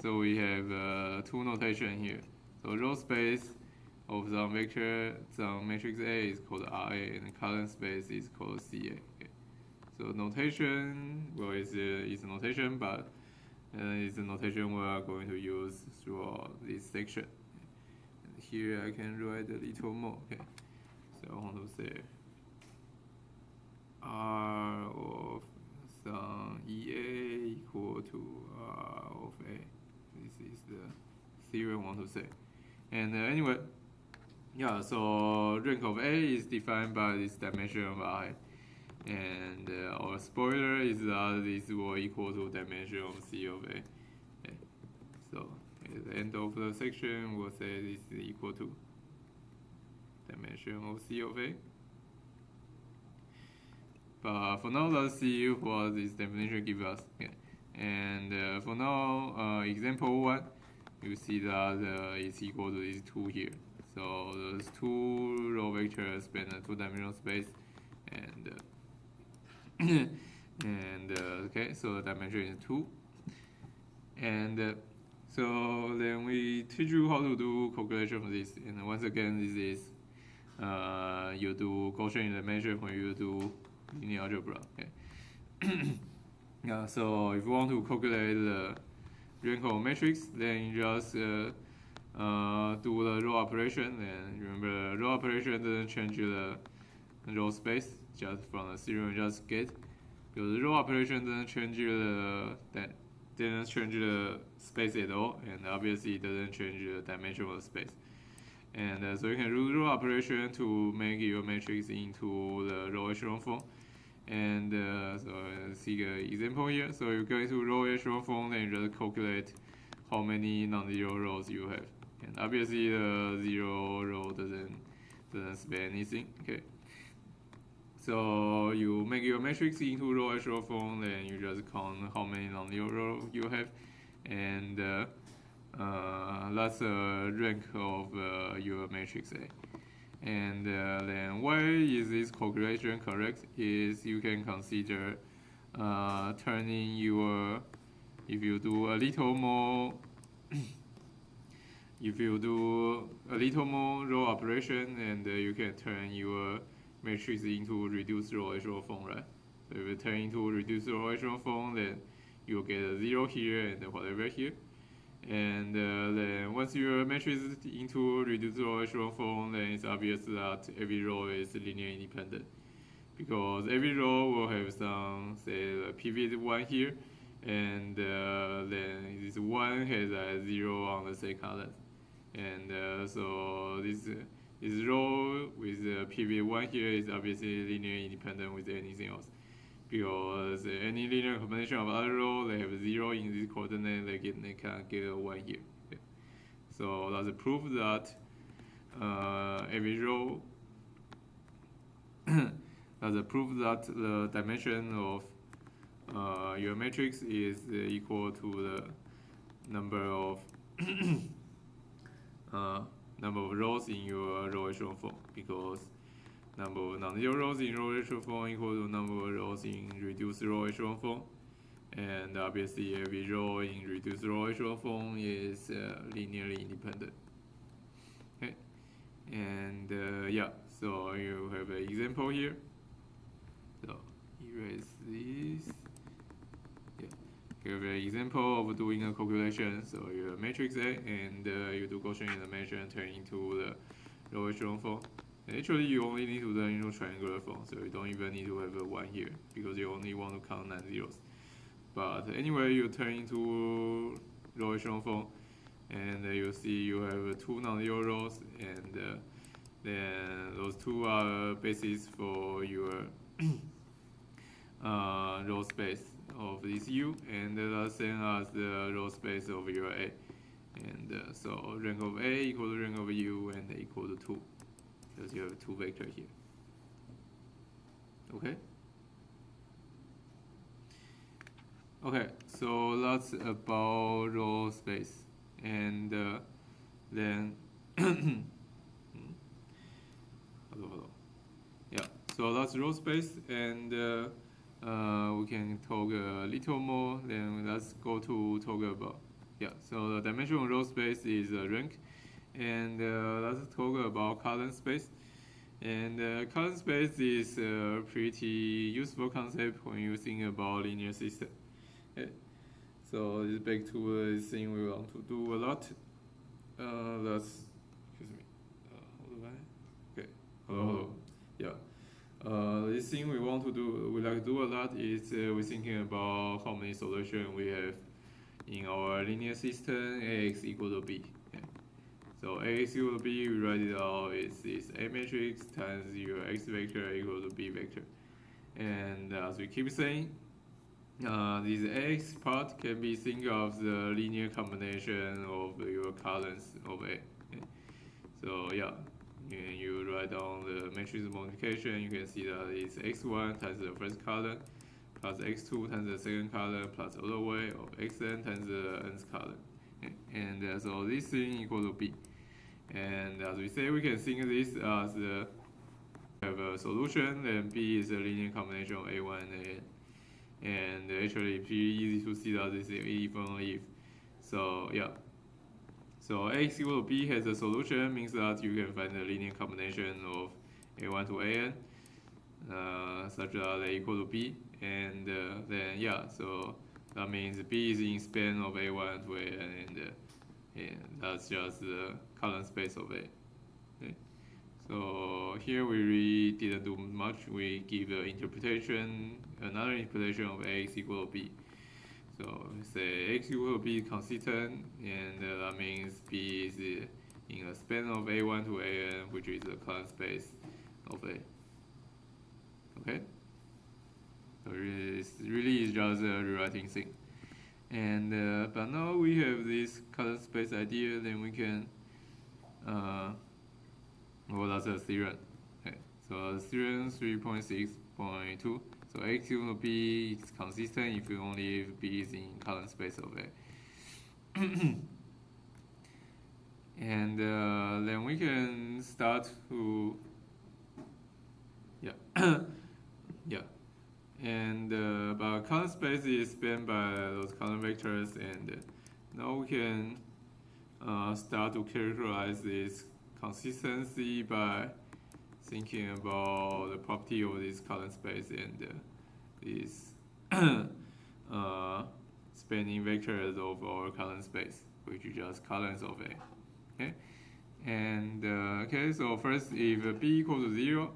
A: So we have 2 notation here. So row space of some vector, some matrix A is called RA, and the column space is called CA. Okay. So notation, well, it's a notation, but it's a notation we are going to use throughout this section. And here I can write a little more. Okay. So I want to say R of some EA equal to R of A. This is the theory I want to say. And anyway, yeah, so rank of A is defined by this dimension of I. And our spoiler is that this will equal to dimension of C of A. Okay. So at the end of the section, we'll say this is equal to dimension of C of A. But for now, let's see what this definition gives us. Okay. And for now, example 1, you see that it's equal to these 2 here. So those 2 row vectors span a 2-dimensional space, and okay, so the dimension is 2. And so then we teach you how to do calculation for this. And once again, this is you do Gaussian elimination when you do linear algebra. Okay. Yeah, so if you want to calculate the rank of matrix, then you just do the row operation. And remember, row operation doesn't change the row space, just from the theorem you just get. Because the row operation doesn't change the space at all, and obviously it doesn't change the dimension of the space. And so you can use row operation to make your matrix into the row echelon form. And so let's see an example here. So you go into row echelon form, then you just calculate how many non-zero rows you have. And obviously the 0 row doesn't span anything. Okay. So you make your matrix into row echelon form, then you just count how many non-zero rows you have, and that's the rank of your matrix A. And then why is this calculation correct? Is you can consider turning your, if you do a little more row operation, and you can turn your matrix into reduced row echelon form, right? So if you turn into reduced row echelon form, then you'll get a 0 here and whatever here. And then once your matrix is into reduced row echelon form, then it's obvious that every row is linearly independent, because every row will have some, say, the pivot 1 here, and then this 1 has a 0 on the same column. And so this row with the pivot 1 here is obviously linearly independent with anything else, because any linear combination of other rows, they have a 0 in this coordinate, they can get a 1 here. Okay. So that's a proof that every row that's a proof that the dimension of your matrix is equal to the number of rows in your row echelon form, because number of non-zero rows in row echelon form equal to number of rows in reduced row echelon form, and obviously every row in reduced row echelon form is linearly independent. Okay, and yeah, so you have an example here. So erase this. Give an example of doing a calculation. So you have matrix A, and you do Gaussian elimination, turn into the row echelon form. Actually, you only need to turn into triangular form, so you don't even need to have a 1 here, because you only want to count 9 zeros. But anyway, you turn into row echelon form, and you see you have 2 non-zero rows, and then those 2 are bases for your row space of this U, and the same as the row space of your A. And so rank of A equal to rank of U, and equal to 2, because you have 2 vectors here. Okay? Okay, so that's about row space. And then yeah, so that's row space, and we can talk a little more. Then let's go to talk about, yeah, so the dimension of row space is a rank, And let's talk about column space. And column space is a pretty useful concept when you think about linear system. Okay. So this back to the thing we want to do a lot. Excuse me. Hold on. Okay. Hello. Yeah. This thing we want to do, we like to do a lot is we're thinking about how many solutions we have in our linear system Ax equal to b. Okay. So Ax equal to b, we write it out is this A matrix times your x vector equal to b vector. And as we keep saying, this Ax part can be think of the linear combination of your columns of A. Okay. So yeah, when you write down the matrix multiplication, you can see that it's x1 times the first column plus x2 times the second column plus all the way of xn times the nth column. Okay. And so this thing equal to b. And as we say, we can think of this as have a solution, then b is a linear combination of a1 and an. And actually pretty easy to see that this is even if. So yeah. So Ax equal to b has a solution, means that you can find the linear combination of a1 to an, such that they equal to b. And then yeah, so that means b is in span of a1 to an, and that's just the column space of A. Okay. So here we really didn't do much. We give another interpretation of Ax equal to b. So we say X equal to b consistent, and that means b is in a span of a1 to an, which is the column space of A. Okay. So really is just a rewriting thing. And but now we have this column space idea, then we can well, that's a theorem. Okay. So theorem 3.6.2. So X equal to b is consistent if only if b is in column space of A. And then we can start to yeah. And but column space is spanned by those column vectors, and now we can start to characterize this consistency by thinking about the property of this column space and these spanning vectors of our column space, which is just columns of A. Okay, and okay, so first, if b equals to 0,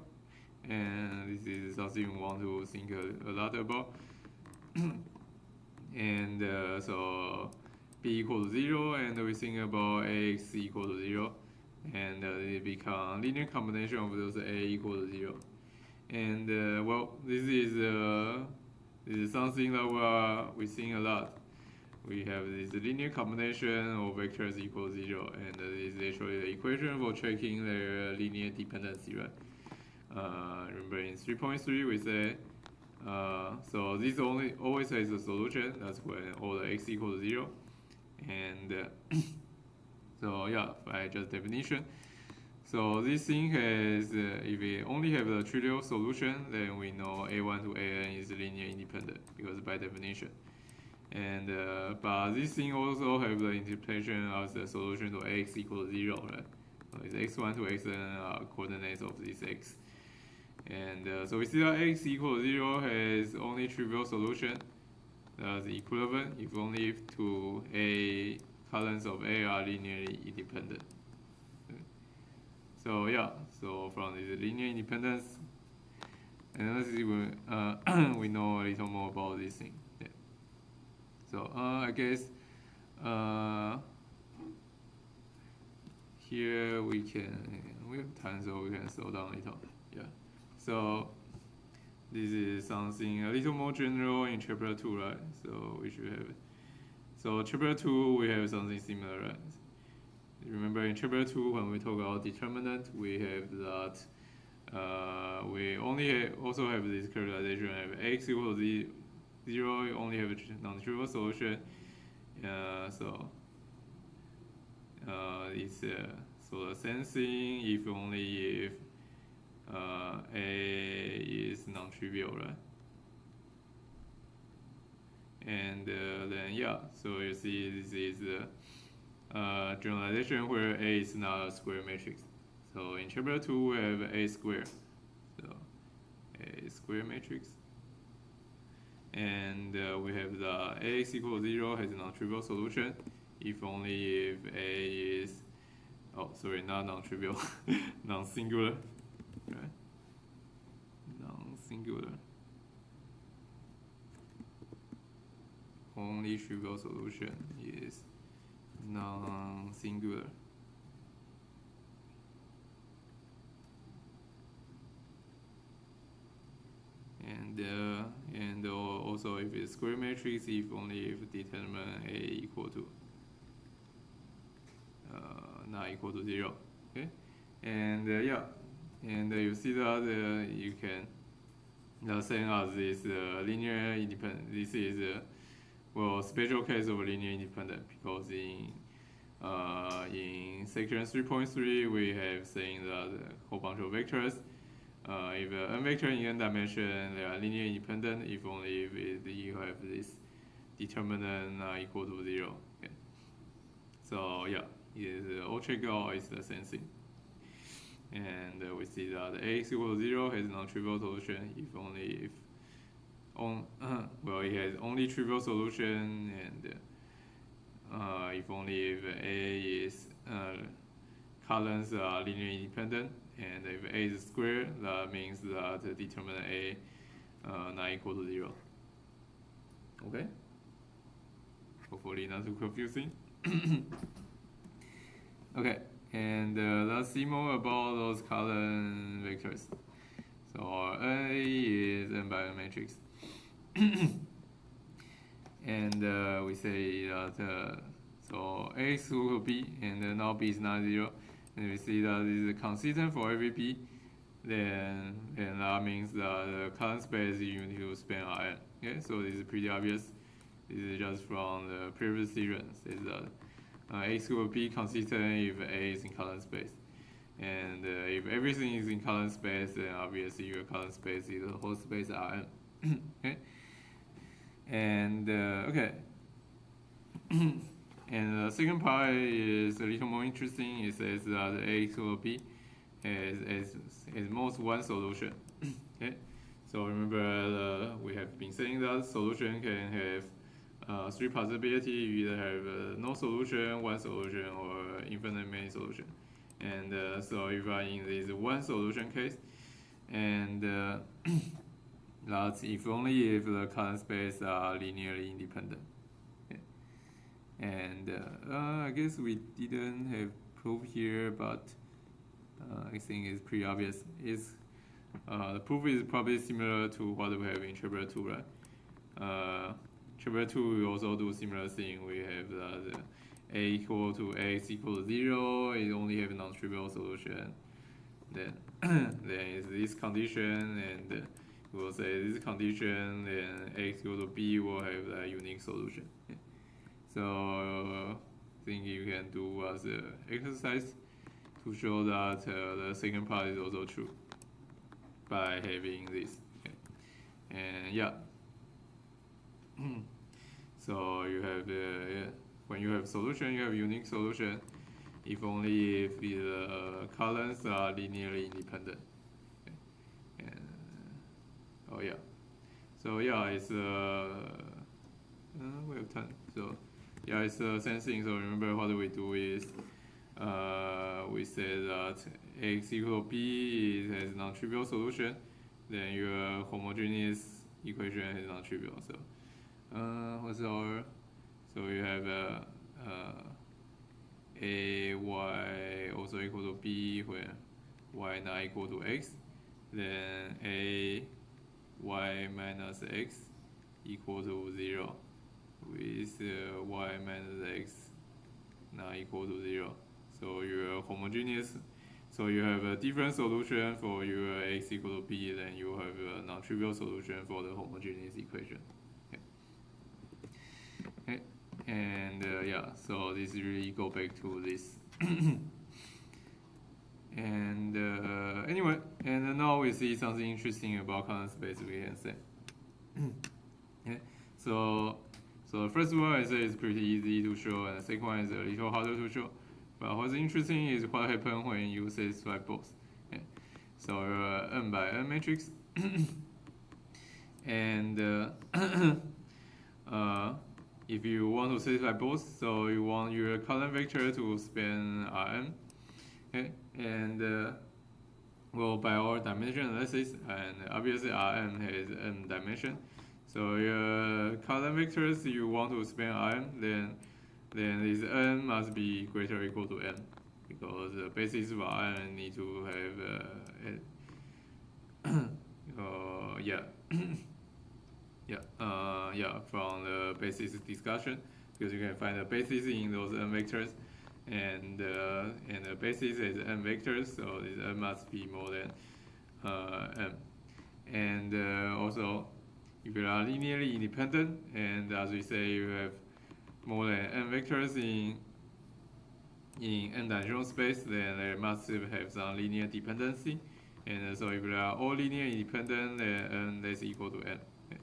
A: and this is something we want to think a lot about. And so b equals to 0, and we think about Ax equal to 0, and it becomes linear combination of those A equal to 0. And well, this is something that we think a lot. We have this linear combination of vectors equal to 0, and this is actually the equation for checking their linear dependency, right? Remember in 3.3 we say so this always has a solution. That's when all the x equals to 0, and so yeah, by just definition. So this thing has if we only have a trivial solution, then we know a1 to an is linear independent because by definition. And but this thing also have the interpretation as the solution to x equals to 0, right? So it's x1 to xn are coordinates of this x. And so we see that x equals 0 has only trivial solution. That's equivalent if only if two A columns of A are linearly independent. So yeah, so from this linear independence, and we know a little more about this thing. Yeah. So I guess here we have time, so we can slow down a little. Yeah. So this is something a little more general in chapter 2, right? So we should have it. So chapter 2 we have something similar, right? Remember in chapter 2 when we talk about determinant, we have that we also have this characterization of x equals to 0, you only have a non-trivial solution. So it's so the same thing if only if A is non-trivial, right? And then yeah, so you see this is generalization where A is not a square matrix. So in chapter 2 we have A square. So A square matrix. And we have the Ax equals 0 has a non-trivial solution if only if A is, not non-trivial, non-singular, right? Non-singular. Only trivial solution is non-singular. And also if it's square matrix, if only if determinant A equal to not equal to 0. Okay, and and you see that you can the same as this linear independent. This is special case of linear independent because in section 3.3 we have saying that a whole bunch of vectors. If n vector in n dimension, they are linear independent if only if you have this determinant not equal to 0. Okay. So Ochegal is the same thing. And we see that Ax equals 0 has non-trivial solution if only if it has only trivial solution, and if only if A is columns are linear independent, and if A is square, that means that the determinant A not equal to 0. Okay? Hopefully not too confusing. Okay, and let's see more about those column vectors. So A is n by n matrix. And we say that so Ax equals B, and now B is not 0. And we see that this is consistent for every B, then that means that the column space is unique to span Rn. Okay, so this is pretty obvious. This is just from the previous theorem. Says that Ax equals B consistent if A is in column space. And if everything is in column space, then obviously your column space is the whole space Rn. Okay. And okay. And the second part is a little more interesting. It says that A equals B has most one solution. Okay, so remember we have been saying that solution can have three possibilities. You either have no solution, one solution, or infinite many solutions. And so if you are in this one solution case, and that's if only if the column space are linearly independent. And I guess we didn't have proof here, but I think it's pretty obvious. The proof is probably similar to what we have in chapter 2, right? Chapter 2 we also do similar thing. We have that A equal to X equal to 0. It only have a non-trivial solution. Then is this condition, and we will say this condition, then X equal to B will have a unique solution. So I think you can do as an exercise to show that the second part is also true by having this. Okay. And so you have when you have solution, you have unique solution if only if the columns are linearly independent. Okay. And so it's we have time. So it's the same thing. So remember what we do is we say that X equals B has non-trivial solution, then your homogeneous equation is non-trivial. So what's our, so you have A y also equal to B where y not equal to X, then A y minus X equal to 0 with y minus X not equal to 0. So your homogeneous, so you have a different solution for your X equal to B, then you have a non-trivial solution for the homogeneous equation. Okay. And so this really go back to this. And anyway, and now we see something interesting about column space we can say. Okay. So So the first one is pretty easy to show, and the second one is a little harder to show. But what's interesting is what happens when you satisfy both. Okay. So n by n matrix, and if you want to satisfy both, so you want your column vector to span Rn, okay, and well, by our dimension analysis, and obviously Rn has n dimension, so your column vectors you want to span Rn, then this n must be greater or equal to n, because the basis of Rn need to have from the basis discussion, because you can find the basis in those n vectors, and the basis is n vectors, so this n must be more than m. And also, if you are linearly independent, and as we say, you have more than n vectors in n-dimensional space, then there must have some linear dependency. And so if they are all linear independent, then n is equal to n. Okay.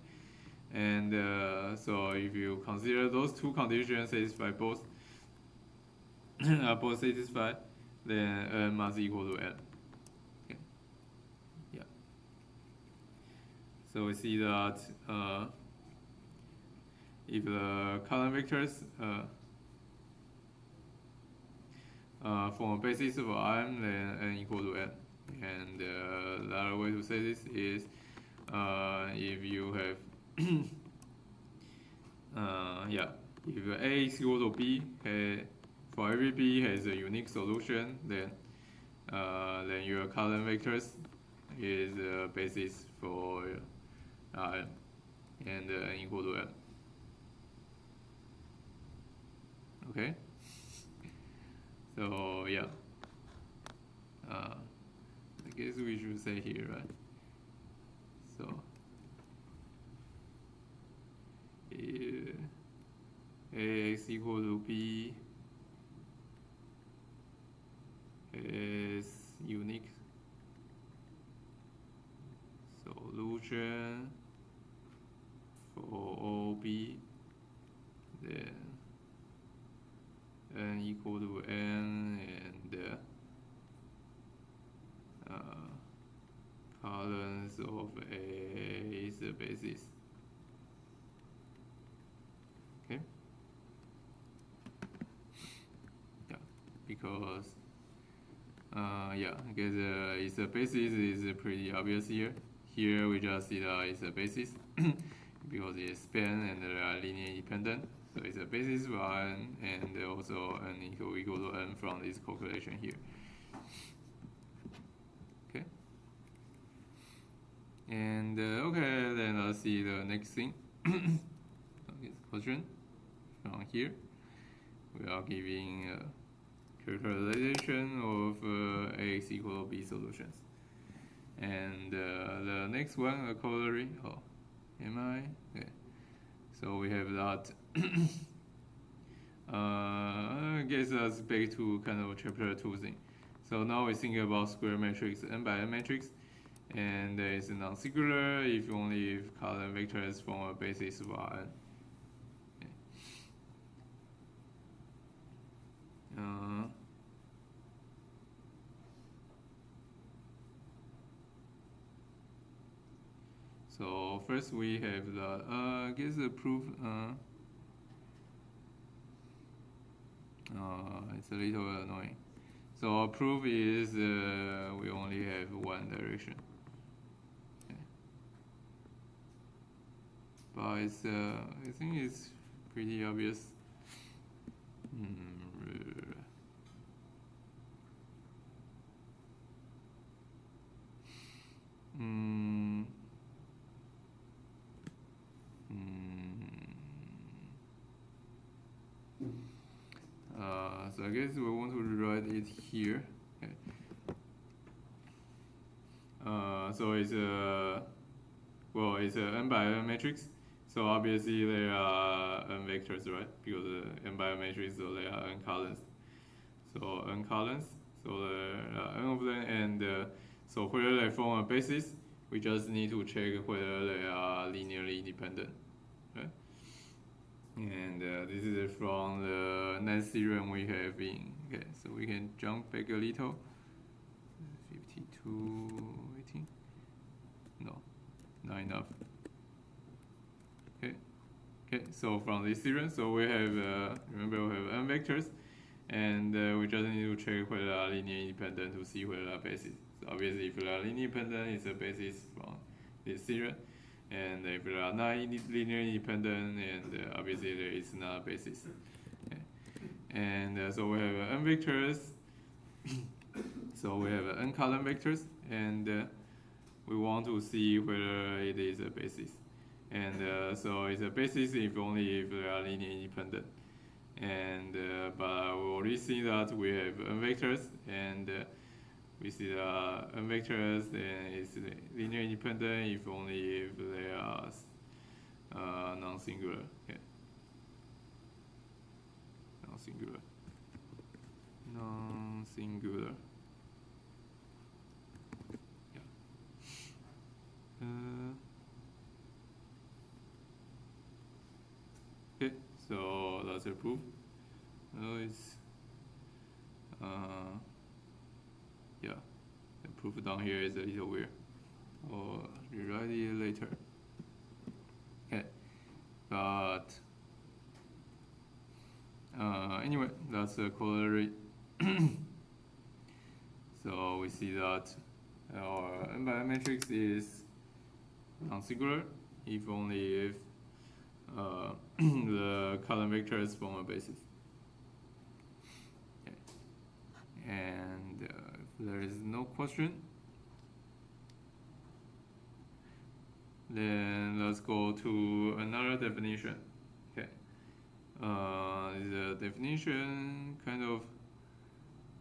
A: And so if you consider those two conditions satisfy both, both satisfied, then n must equal to n. Okay. Yeah. So we see that if the column vectors form a basis of Rn, then n equal to n. And the other way to say this is if you have if A is equal to B, for every B has a unique solution, then your column vectors is the basis for Rn, and n equal to n. Okay. So yeah. I guess we should say here, right? So Ax equal to B is unique solution for all B, then n equal to n, and columns of A is the basis. Okay. Yeah, because I guess its basis is pretty obvious here. Here we just see that it's a basis because it's span and they are linear independent. So it's a basis for n, and also n equal to n from this calculation here. Okay. And okay, then let's see the next thing. Okay, question from here. We are giving characterization of Ax equal to B solutions. And the next one, a corollary. Oh, am I? Okay. So we have that. I guess that's back to kind of chapter 2 thing. So now we think about square matrix, n by n matrix, and it's non-singular if only if column vectors form a basis of Rn. Okay. So first we have the I guess the proof. It's a little annoying. So our proof is we only have one direction. Okay. But it's I think it's pretty obvious. So I guess we want to rewrite it here. Okay. So it's a n by n matrix. So obviously there are n vectors, right? Because n by n matrix, so there are n columns. So n columns. So there are n of them, and so whether they form a basis, we just need to check whether they are linearly independent. Right? And this is from the next theorem we have in. Okay, so we can jump back a little. 5218. No, not enough. Okay, so from this theorem, so we have, remember we have n vectors, and we just need to check whether they are linear independent to see whether they are basis. So obviously, if they are linear independent, it's a basis from this theorem, and if they are not linear independent, and obviously there is not a basis. Okay. And so we have n vectors, so we have n column vectors, and we want to see whether it is a basis. And so it's a basis if only if they are linear independent. And but we already see that we have n vectors, and we see that n vectors is linear independent if only if they are non-singular. Okay. Non-singular. Non-singular. Yeah. Okay, so that's a proof. It's yeah, the proof down here is a little weird. I'll rewrite it later. Okay, but anyway, that's a corollary. So we see that our n by n matrix is non-singular if only if the column vectors form a basis. Okay. And if there is no question, then let's go to another definition. Okay. The definition kind of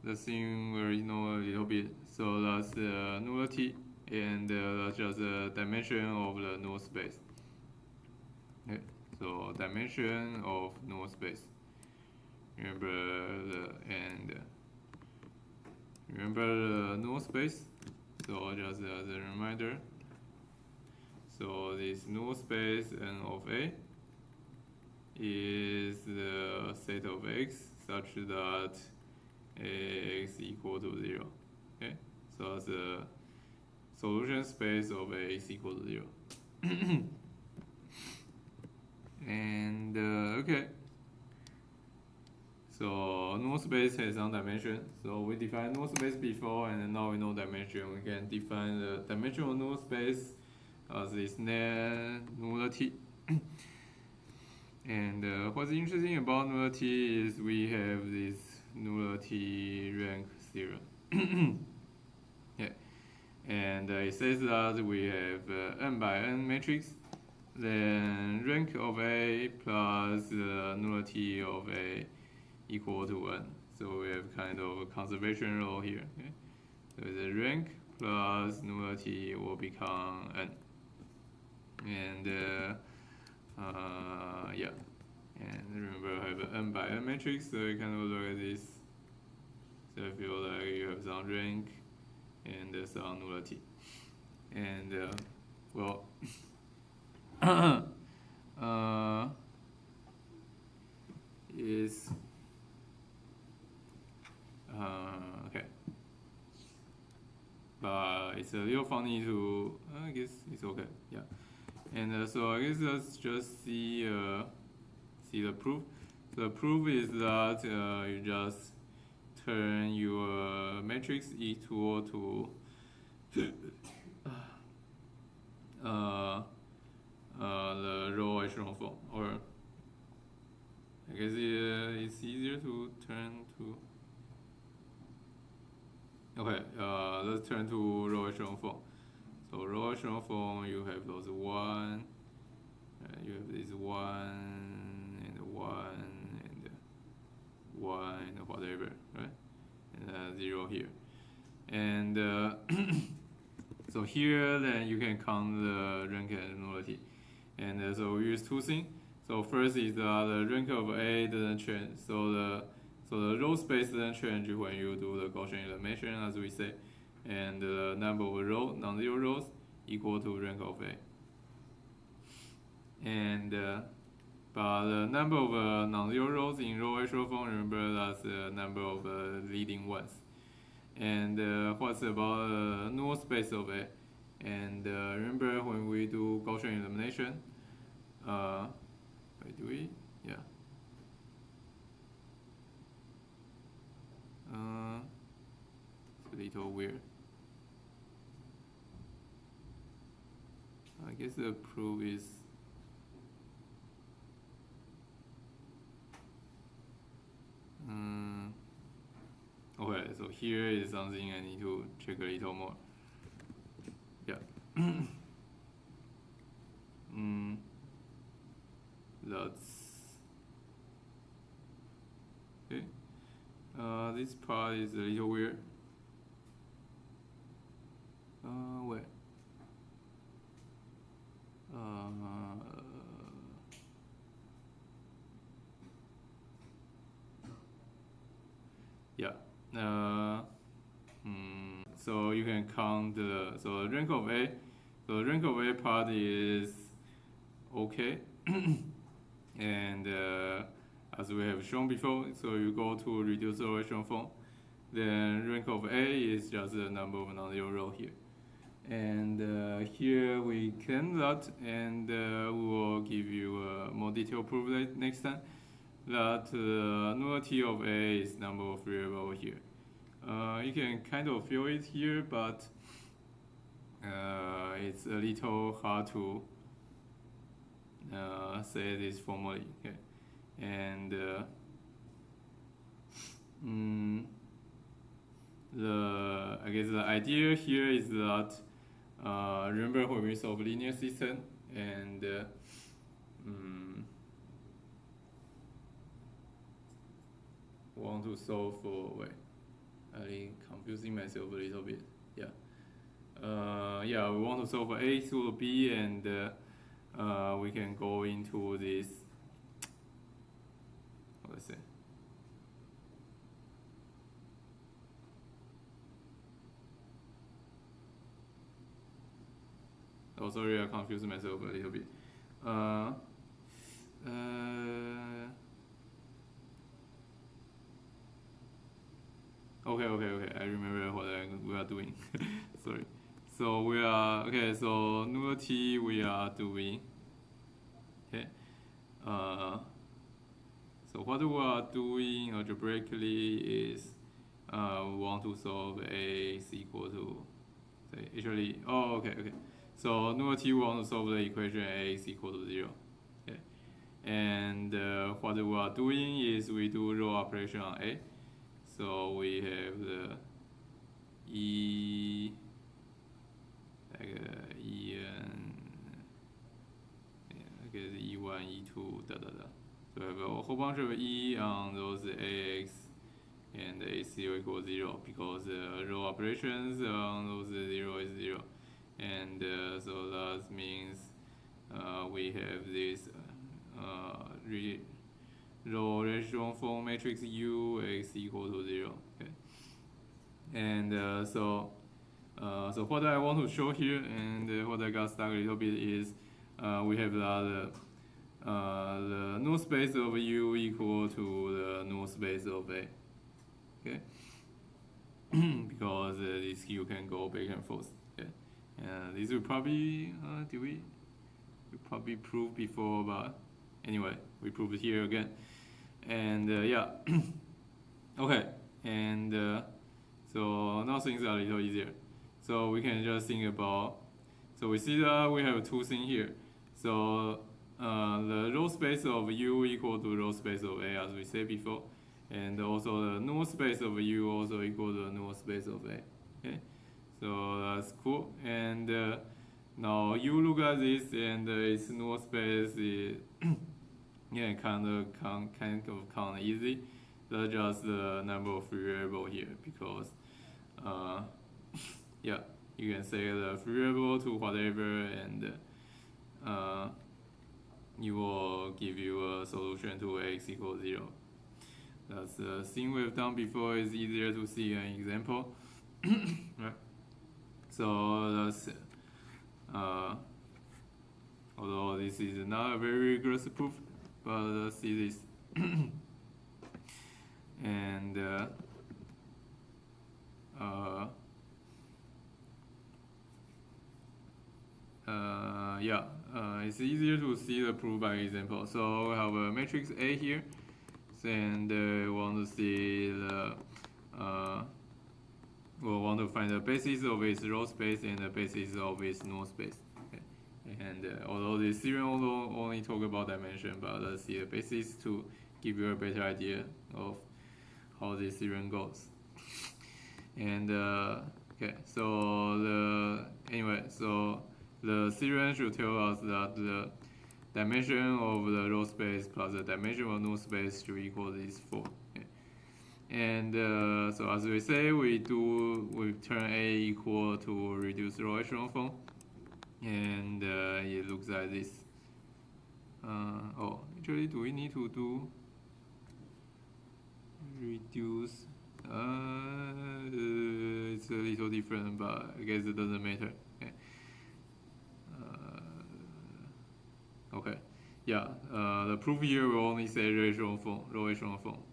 A: the thing we know a little bit. So that's the nullity, and that's just the dimension of the null space. Okay. So dimension of null space. Remember the null space. So just as a reminder. So this null space N of A is the set of X such that Ax equal to 0. Okay. So that's the solution space of Ax equal to 0. And okay, so null space has some dimension. So we defined null space before, and now we know dimension. We can define the dimension of null space as this nullity. And what's interesting about nullity is we have this nullity rank theorem. Yeah, and it says that we have n by n matrix. Then rank of A plus the nullity of A equal to 1. So we have kind of a conservation rule here. Okay? So the rank plus nullity will become n. And yeah. And remember I have an n by n matrix, so you kind of look at this. So I feel like you have some rank and some nullity. And well. Is okay, but it's a little funny to I guess it's okay, yeah. And so I guess let's just see the proof. The proof is that you just turn your matrix equal to the row echelon form, or I guess it's easier to turn to. Okay, let's turn to row echelon form. So row echelon form, you have those 1, you have this 1 and 1 and 1 and whatever, right? And 0 here, and so here then you can count the rank and nullity. And so we use two things. So first is the rank of A doesn't change. So the row space doesn't change when you do the Gaussian elimination, as we say. And the number of non-zero rows equal to rank of A. And but the number of non-zero rows in row echelon, remember that's the number of leading ones. And what's about null space of A? And remember when we do Gaussian elimination, wait, do we? Yeah. It's a little weird. I guess the proof is okay, so here is something I need to check a little more. Yeah. That's okay. This part is a little weird. Wait. Yeah. So you can count so the rank of A. So the rank of A part is okay. And as we have shown before, so you go to reduced iteration form. Then rank of A is just the number of non-zero row here. And here we can that, and we will give you a more detailed proof next time. That nullity of A is number of variable here. You can kind of feel it here, but it's a little hard to say this formally. Okay, and I guess the idea here is that remember when we solve linear system and want to solve for I'm confusing myself a little bit. Yeah. Yeah, we want to solve for A to B, and we can go into this. Let's say. Oh, sorry, I confused myself a little bit. Okay. I remember what we are doing. Sorry. So we are okay. So nullity we are doing. Okay. So what we are doing algebraically is we want to solve A is equal to say actually. Oh, okay. So nullity we want to solve the equation A is equal to 0. Okay. And what we are doing is we do row operation on A. So we have the E, E1, E2, So we have a whole bunch of E on those AX and AC equals 0 because row operations on those 0 is 0. And so that means we have this row echelon form matrix U x equal to 0. Okay. And so what I want to show here and what I got stuck a little bit is we have the null space of U equal to the null space of A. Okay. Because this U can go back and forth. Okay. This will probably we probably proved before, but anyway, we prove it here again. And yeah, okay, and so now things are a little easier. So we can just think about, so we see that we have two things here. So the row space of U equal to row space of A, as we said before, and also the null space of U also equal to the null space of A. Okay, so that's cool. And now you look at this, and its null space is yeah, kind of easy. That's just the number of free variable here because yeah, you can say the free variable to whatever, and you will give you a solution to x equals 0. That's the thing we've done before. It's easier to see an example. Right. So that's although this is not a very rigorous proof, but let's see this. And it's easier to see the proof by example. So we have a matrix A here, and we want to see the we want to find the basis of its row space and the basis of its null space. Okay. And although this theorem only talk about dimension, but let's see the basis to give you a better idea of how this theorem goes. And okay, so the theorem should tell us that the dimension of the row space plus the dimension of null space should equal this 4. Okay. And so as we say, we turn A equal to reduced row echelon form, and it looks like this. Actually, do we need to do reduce? It's a little different, but I guess it doesn't matter. Okay. Okay. Yeah. The proof here will only say row echelon form,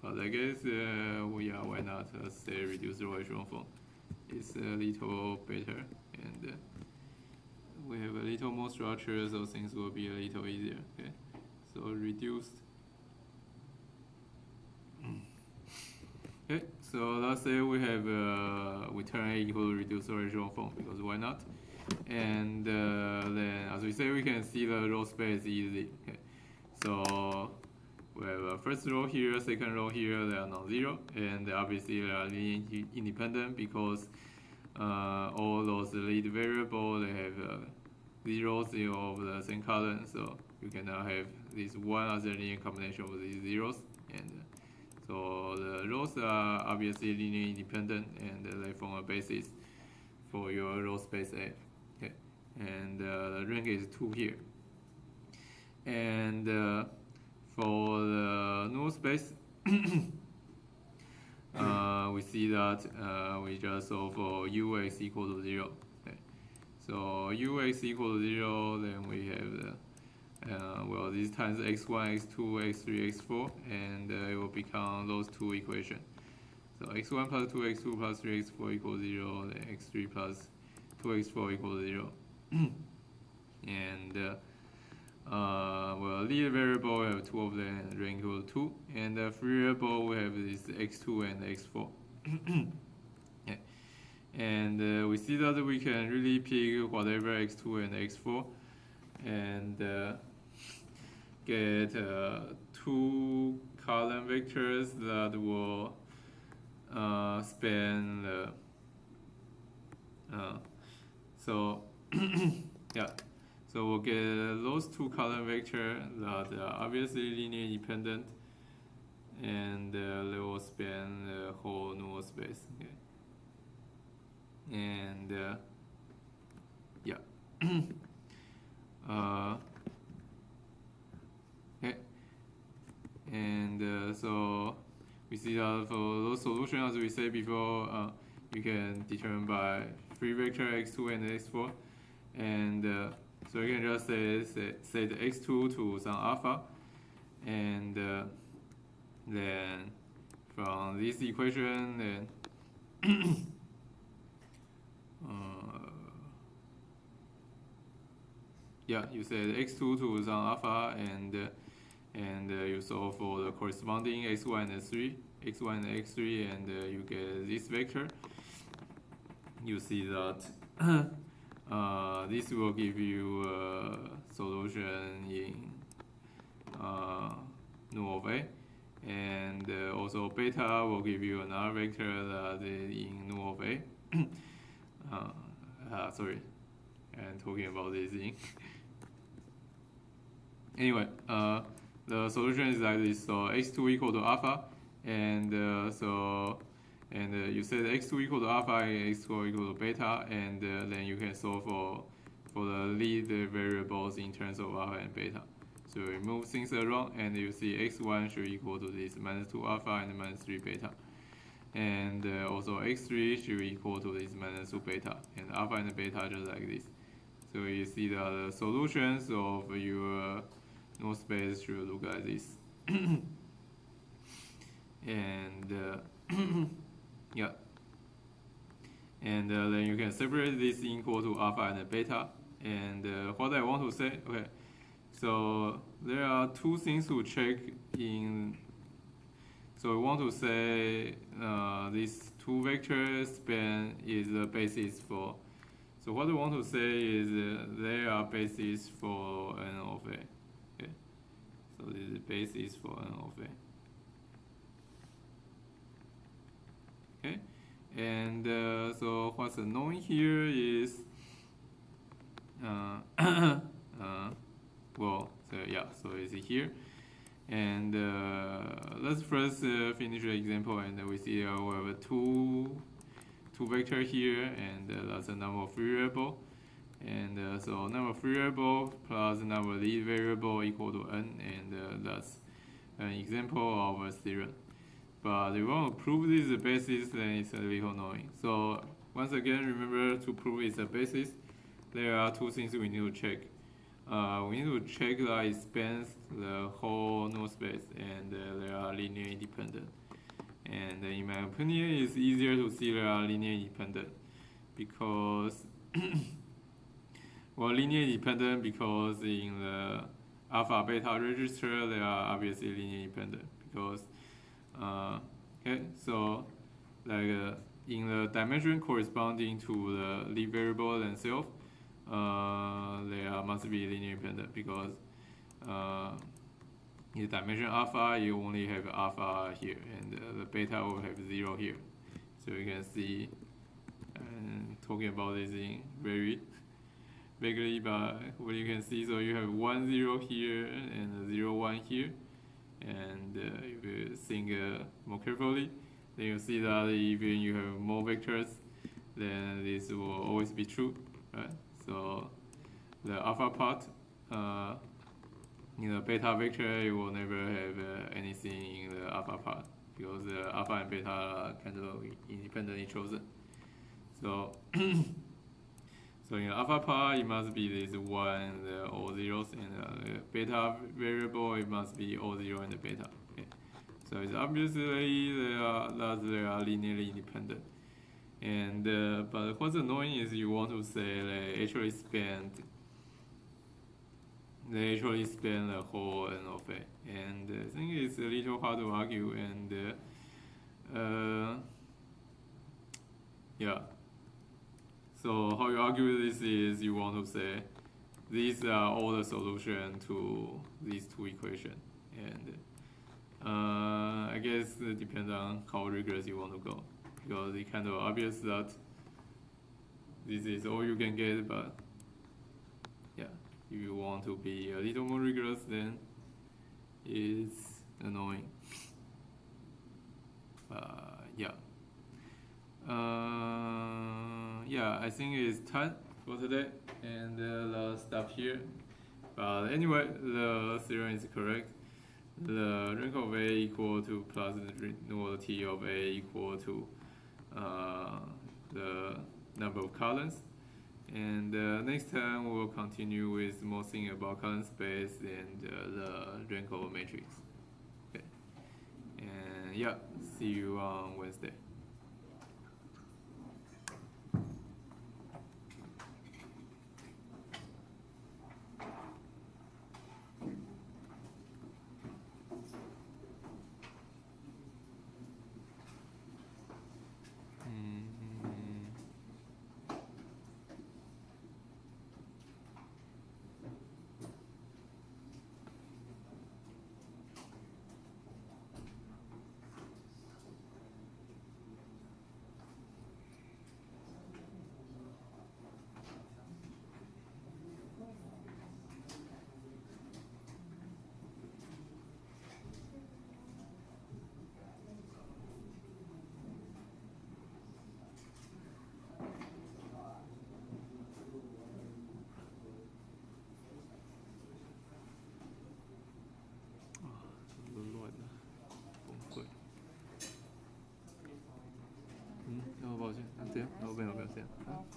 A: but I guess why not? Let's say reduce row echelon form. It's a little better, and we have a little more structure, so things will be a little easier. Okay. So reduced. Okay, so let's say we have we turn A equal to reduced row echelon form, because why not? And then, as we say, we can see the row space easily. Okay, so we have a first row here, second row here, they are non-zero, and obviously they are linearly independent because all those lead variables, they have zeros of the same column, so you can now have this one as a linear combination of these zeros, and so the rows are obviously linearly independent, and they form a basis for your row space A. Okay, and the rank is 2 here. And for the null space, we see that we just solve for ux equal to 0. Okay, so ux equal to 0, then we have the this times x1, x2, x3, x4, and it will become those two equations. So x1 plus 2x2 plus 3x4 equals 0, then x3 plus 2x4 equals 0. And lead variable, we have 2 of them, rank equal to 2, and the free variable, we have this x2 and x4. Yeah. And we see that we can really pick whatever x2 and x4, and get 2 column vectors that will span the yeah, so we'll get those 2 column vectors that are obviously linearly independent, and they will span the whole null space. Okay. And yeah. Okay. And so we see that for those solutions, as we said before, you can determine by free vector x2 and x4, and so you can just set x2 to some alpha, and then from this equation, then yeah, you set x2 to some alpha, and you solve for the corresponding x1 and x3, and you get this vector. You see that this will give you a solution in null of A, and also beta will give you another vector that is in null of A. Sorry, I'm talking about this thing. Anyway, the solution is like this. So x2 equal to alpha, and you set x2 equal to alpha and x4 equal to beta, and then you can solve for the lead variables in terms of alpha and beta. So we move things around, and you see x1 should equal to this -2 alpha and -3 beta, and also x3 should equal to this -2 beta, and alpha and beta just like this. So you see the solutions of your null space should look like this. And yeah. And then you can separate this equal to alpha and beta. And what I want to say, okay, so there are two things to check in. So we want to say this two vector span is the basis for. So what we want to say is they are basis for n of a. Okay, so this is basis for n of a. Okay. And so what's annoying here is, well, so yeah, so it's here. And let's first finish the example, and we see we have two vector here, and that's a number of free variable. And so number of free variable plus number of lead variable equal to n, and that's an example of a theorem. But if you want to prove this is a basis, then it's a little annoying. So once again, remember to prove it's a basis, there are two things we need to check. We need to check that it spans the whole null space, and they are linear independent. And in my opinion, it's easier to see they are linear independent because, well, linear independent because in the alpha beta register, they are obviously linear independent because okay, so like in the dimension corresponding to the lead variable themselves, they must be linear independent because in the dimension alpha you only have alpha here, and the beta will have 0 here. So you can see, and talking about this in very vaguely, but what you can see, so you have 1 0 here and 0 1 here. And if you think more carefully, then you see that even you have more vectors, then this will always be true, right? So the alpha part, in the beta vector, you will never have anything in the alpha part because the alpha and beta are kind of independently chosen. So so in the alpha part, it must be this 1 and all zeros, and the beta variable, it must be all 0 and the beta. Okay. So it's obviously they are linearly independent. And but what's annoying is you want to say they actually span the whole n of a, and I think it's a little hard to argue. And yeah. So how you argue this is you want to say these are all the solution to these two equations, and I guess it depends on how rigorous you want to go, because it's kind of obvious that this is all you can get. But yeah, if you want to be a little more rigorous, then it's annoying. Yeah. Yeah, I think it's time for today, and let's stop here. But anyway, the theorem is correct. The rank of A equal to plus the nullity of A equal to the number of columns. And next time we'll continue with more things about column space and the rank of a matrix. Okay. And yeah, see you on Wednesday.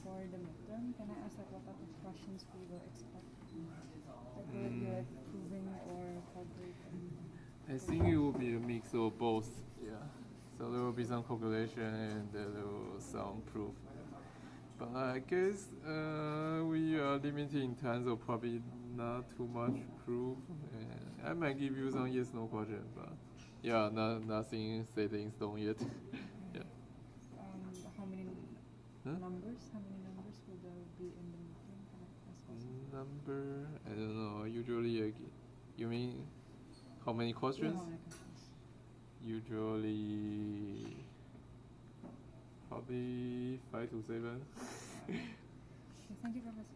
D: For the midterm, can I ask like what type of questions we will expect? Like will it be like proving or calculating?
A: I think it will be a mix of both. Yeah. So there will be some calculation and there will some proof. But I guess we are limited in time, so probably not too much proof. And I might give you some yes/no question, but yeah, nothing set in stone yet. Yeah.
D: How many numbers? How many numbers will there be in the meeting? Can I ask also?
A: Number? I don't know. Usually, you mean how many questions?
D: Yeah, how many questions?
A: Usually, probably 5 to 7.
D: Okay, thank you, Professor.